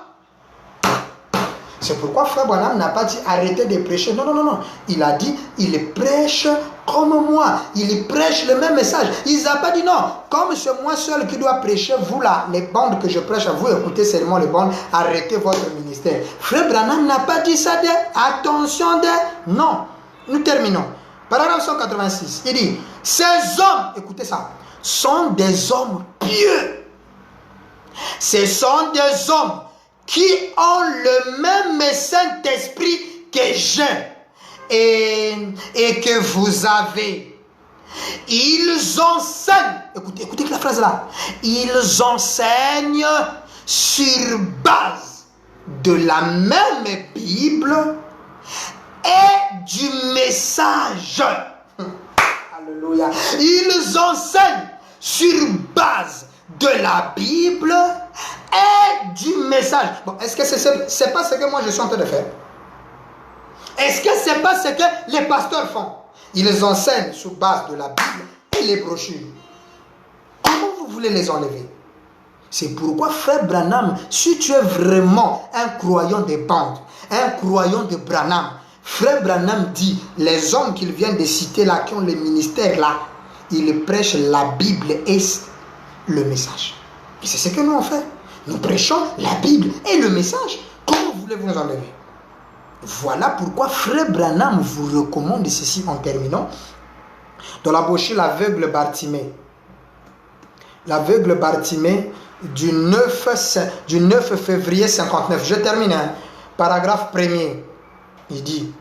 C'est pourquoi Frère Branham n'a pas dit arrêtez de prêcher. Non, non, non, non. Il a dit, il prêche comme moi. Il prêche le même message. Il n'a pas dit non. Comme c'est moi seul qui dois prêcher, vous là, les bandes que je prêche à vous, écoutez seulement les bandes, arrêtez votre ministère. Frère Branham n'a pas dit ça attention non. Nous terminons. Paragraphe 186. Il dit, ces hommes, écoutez ça, sont des hommes pieux. Ce sont des hommes qui ont le même Saint-Esprit que j'ai et que vous avez. Ils enseignent, écoutez la phrase là, ils enseignent sur base de la même Bible et du message. Alléluia. Ils enseignent sur base de la Bible et du message. Bon, est-ce que c'est pas ce que moi je suis en train de faire? Est-ce que c'est pas ce que les pasteurs font? Ils enseignent sur base de la Bible et les brochures. Comment vous voulez les enlever? C'est pourquoi Frère Branham, si tu es vraiment un croyant des bandes, un croyant de Branham, Frère Branham dit, les hommes qu'il vient de citer là, qui ont le ministère là, ils prêchent la Bible et le message. Et c'est ce que nous on fait. Nous prêchons la Bible et le message. Comment voulez-vous nous enlever? Voilà pourquoi Frère Branham vous recommande ceci en terminant. Dans la brochure L'aveugle Bartimée. L'aveugle Bartimée du 9 février 59. Je termine. Paragraphe 1er. Il dit,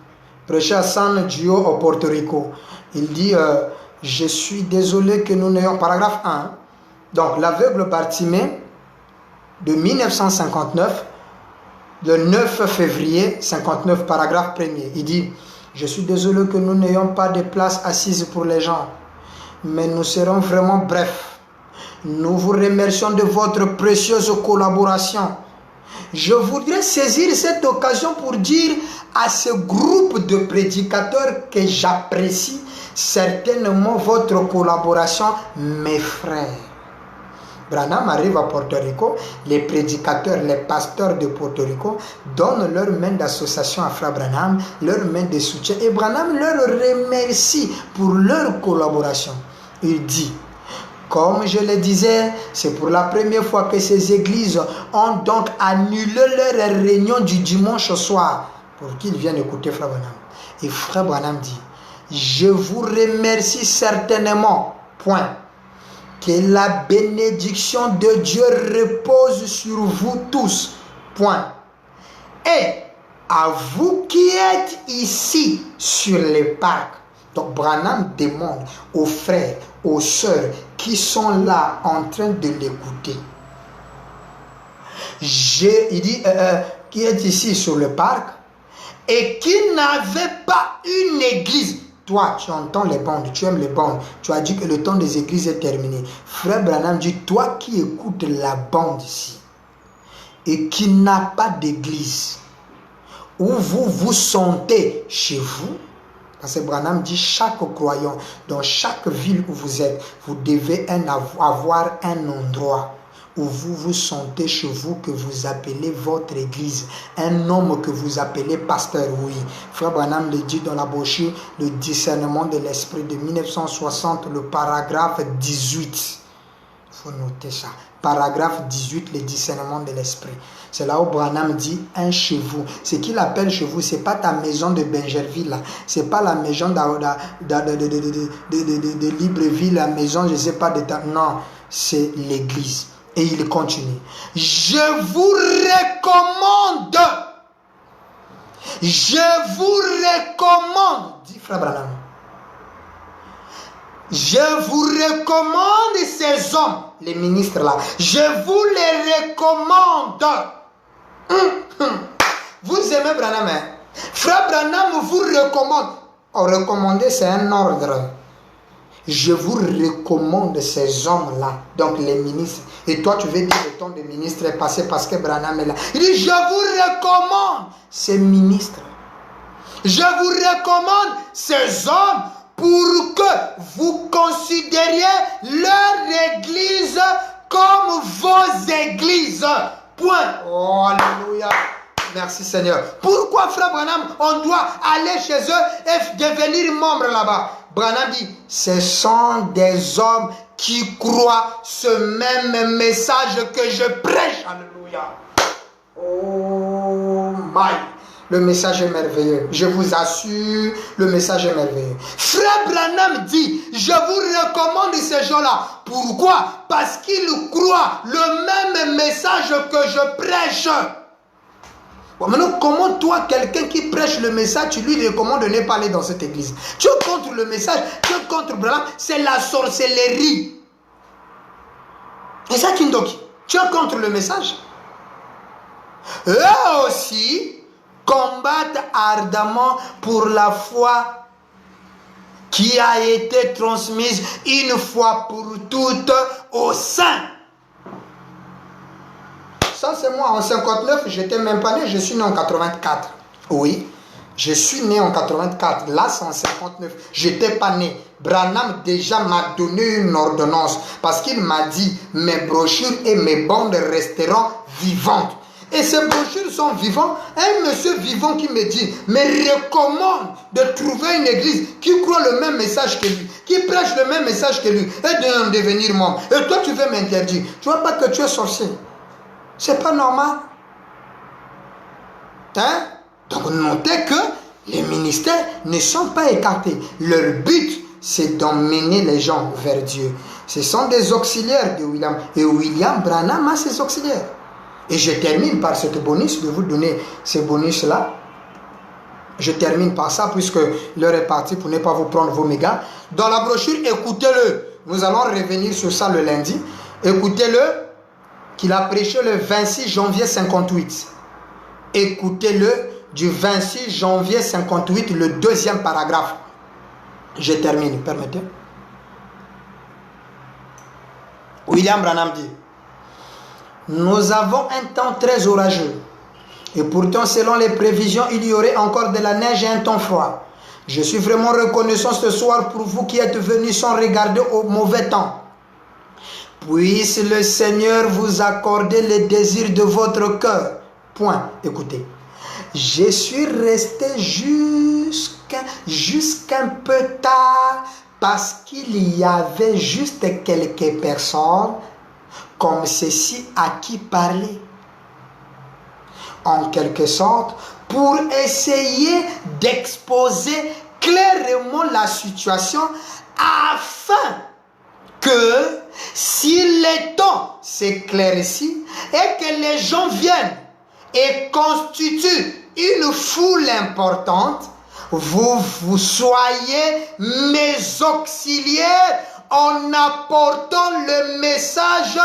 prêcher à San Gio au Porto Rico. Il dit, je suis désolé que nous n'ayons... Paragraphe 1. Donc, l'aveugle Bartimée de 1959, le 9 février 59, paragraphe 1er. Il dit, je suis désolé que nous n'ayons pas de place assise pour les gens, mais nous serons vraiment brefs. Nous vous remercions de votre précieuse collaboration. Je voudrais saisir cette occasion pour dire à ce groupe de prédicateurs que j'apprécie certainement votre collaboration, mes frères. Branham arrive à Porto Rico, les prédicateurs, les pasteurs de Porto Rico donnent leur main d'association à Frère Branham, leur main de soutien, et Branham leur remercie pour leur collaboration. Il dit, comme je le disais, c'est pour la première fois que ces églises ont donc annulé leur réunion du dimanche soir pour qu'ils viennent écouter Frère Branham. Et Frère Branham dit, je vous remercie certainement, point, que la bénédiction de Dieu repose sur vous tous, point. Et à vous qui êtes ici sur les parcs. Donc Branham demande aux frères, aux sœurs qui sont là en train de l'écouter. Il dit, qui est ici sur le parc et qui n'avait pas une église. Toi, tu entends les bandes, tu aimes les bandes. Tu as dit que le temps des églises est terminé. Frère Branham dit, toi qui écoutes la bande ici et qui n'a pas d'église, où vous vous sentez chez vous, parce que Branham dit, chaque croyant, dans chaque ville où vous êtes, vous devez avoir un endroit où vous vous sentez chez vous, que vous appelez votre église, un homme que vous appelez pasteur, oui. Frère Branham le dit dans la brochure, le discernement de l'esprit de 1960, le paragraphe 18. Il faut noter ça. Paragraphe 18, le discernement de l'esprit. C'est là où Branham dit un chez vous. Ce qu'il appelle chez vous, ce n'est pas ta maison de Benjerville, ce n'est pas la maison de Libreville, la maison, je ne sais pas, non, c'est l'église. Et il continue. Je vous recommande, dit Frère Branham, je vous recommande ces hommes, les ministres là, je vous les recommande. Vous aimez Branham, hein? Frère Branham vous recommande. Oh, recommander, c'est un ordre. Je vous recommande ces hommes-là, donc les ministres. Et toi, tu veux dire le temps des ministres est passé parce que Branham est là. Il dit, je vous recommande ces ministres. Je vous recommande ces hommes pour que vous considériez leur église comme vos églises. Point. Oh, alléluia. Merci Seigneur. Pourquoi, frère Branham, on doit aller chez eux et devenir membre là-bas? Branham dit, ce sont des hommes qui croient ce même message que je prêche. Alléluia. Oh my. Le message est merveilleux. Je vous assure, le message est merveilleux. Frère Branham dit, je vous recommande ces gens-là. Pourquoi? Parce qu'ils croient le même message que je prêche. Bon, maintenant, comment toi, quelqu'un qui prêche le message, tu lui recommandes de ne pas aller dans cette église? Tu es contre le message, tu es contre Branham, c'est la sorcellerie. Et ça, Kindoki, tu es contre le message. Eux aussi combattent ardemment pour la foi qui a été transmise une fois pour toutes aux saints. Ça, c'est moi. En 59, je n'étais même pas né. Je suis né en 84. Oui, je suis né en 84. Là, c'est en 59. Je n'étais pas né. Branham déjà m'a donné une ordonnance parce qu'il m'a dit mes brochures et mes bandes resteront vivantes. Et ces brochures sont vivantes. Un monsieur vivant qui me dit, me recommande de trouver une église qui croit le même message que lui, qui prêche le même message que lui, et de devenir membre. Et toi, tu veux m'interdire. Tu ne vois pas que tu es sorcier. C'est pas normal. Hein? Donc, notez que les ministères ne sont pas écartés. Leur but, c'est d'emmener les gens vers Dieu. Ce sont des auxiliaires de William. Et William Branham a ses auxiliaires. Et je termine par cette bonus, de vous donner ces bonus-là. Je termine par ça, puisque l'heure est partie pour ne pas vous prendre vos mégas. Dans la brochure, écoutez-le. Nous allons revenir sur ça le lundi. Écoutez-le, qu'il a prêché le 26 janvier 58. Écoutez-le du 26 janvier 58, le deuxième paragraphe. Je termine, permettez. William Branham dit, nous avons un temps très orageux. Et pourtant, selon les prévisions, il y aurait encore de la neige et un temps froid. Je suis vraiment reconnaissant ce soir pour vous qui êtes venus sans regarder au mauvais temps. Puisse le Seigneur vous accorder les désirs de votre cœur. Point. Écoutez. Je suis resté jusqu'un peu tard parce qu'il y avait juste quelques personnes comme ceci à qui parler. En quelque sorte, pour essayer d'exposer clairement la situation afin que si le temps s'éclaircit et que les gens viennent et constituent une foule importante, vous soyez mes auxiliaires en apportant le message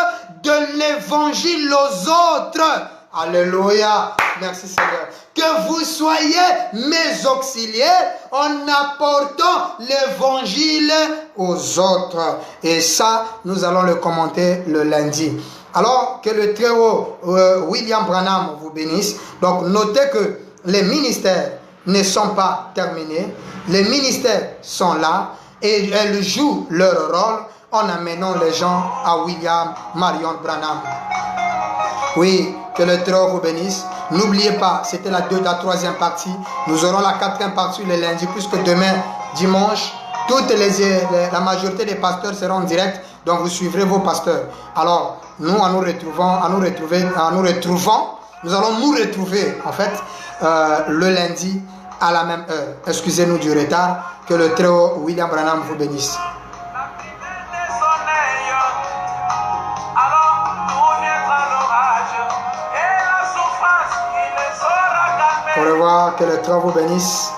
de l'évangile aux autres. Alléluia. Merci Seigneur. Que vous soyez mes auxiliaires en apportant l'évangile aux autres. Et ça, nous allons le commenter le lundi. Alors, que le très haut William Branham vous bénisse. Donc, notez que les ministères ne sont pas terminés. Les ministères sont là et elles jouent leur rôle en amenant les gens à William Marion Branham. Oui, que le très haut vous bénisse. N'oubliez pas, c'était la troisième partie. Nous aurons la quatrième partie le lundi, puisque demain, dimanche, la majorité des pasteurs seront en direct. Donc, vous suivrez vos pasteurs. Alors, nous allons nous allons nous retrouver, en fait, le lundi à la même heure. Excusez-nous du retard. Que le très haut William Branham vous bénisse. Au revoir, que le très haut vous bénisse.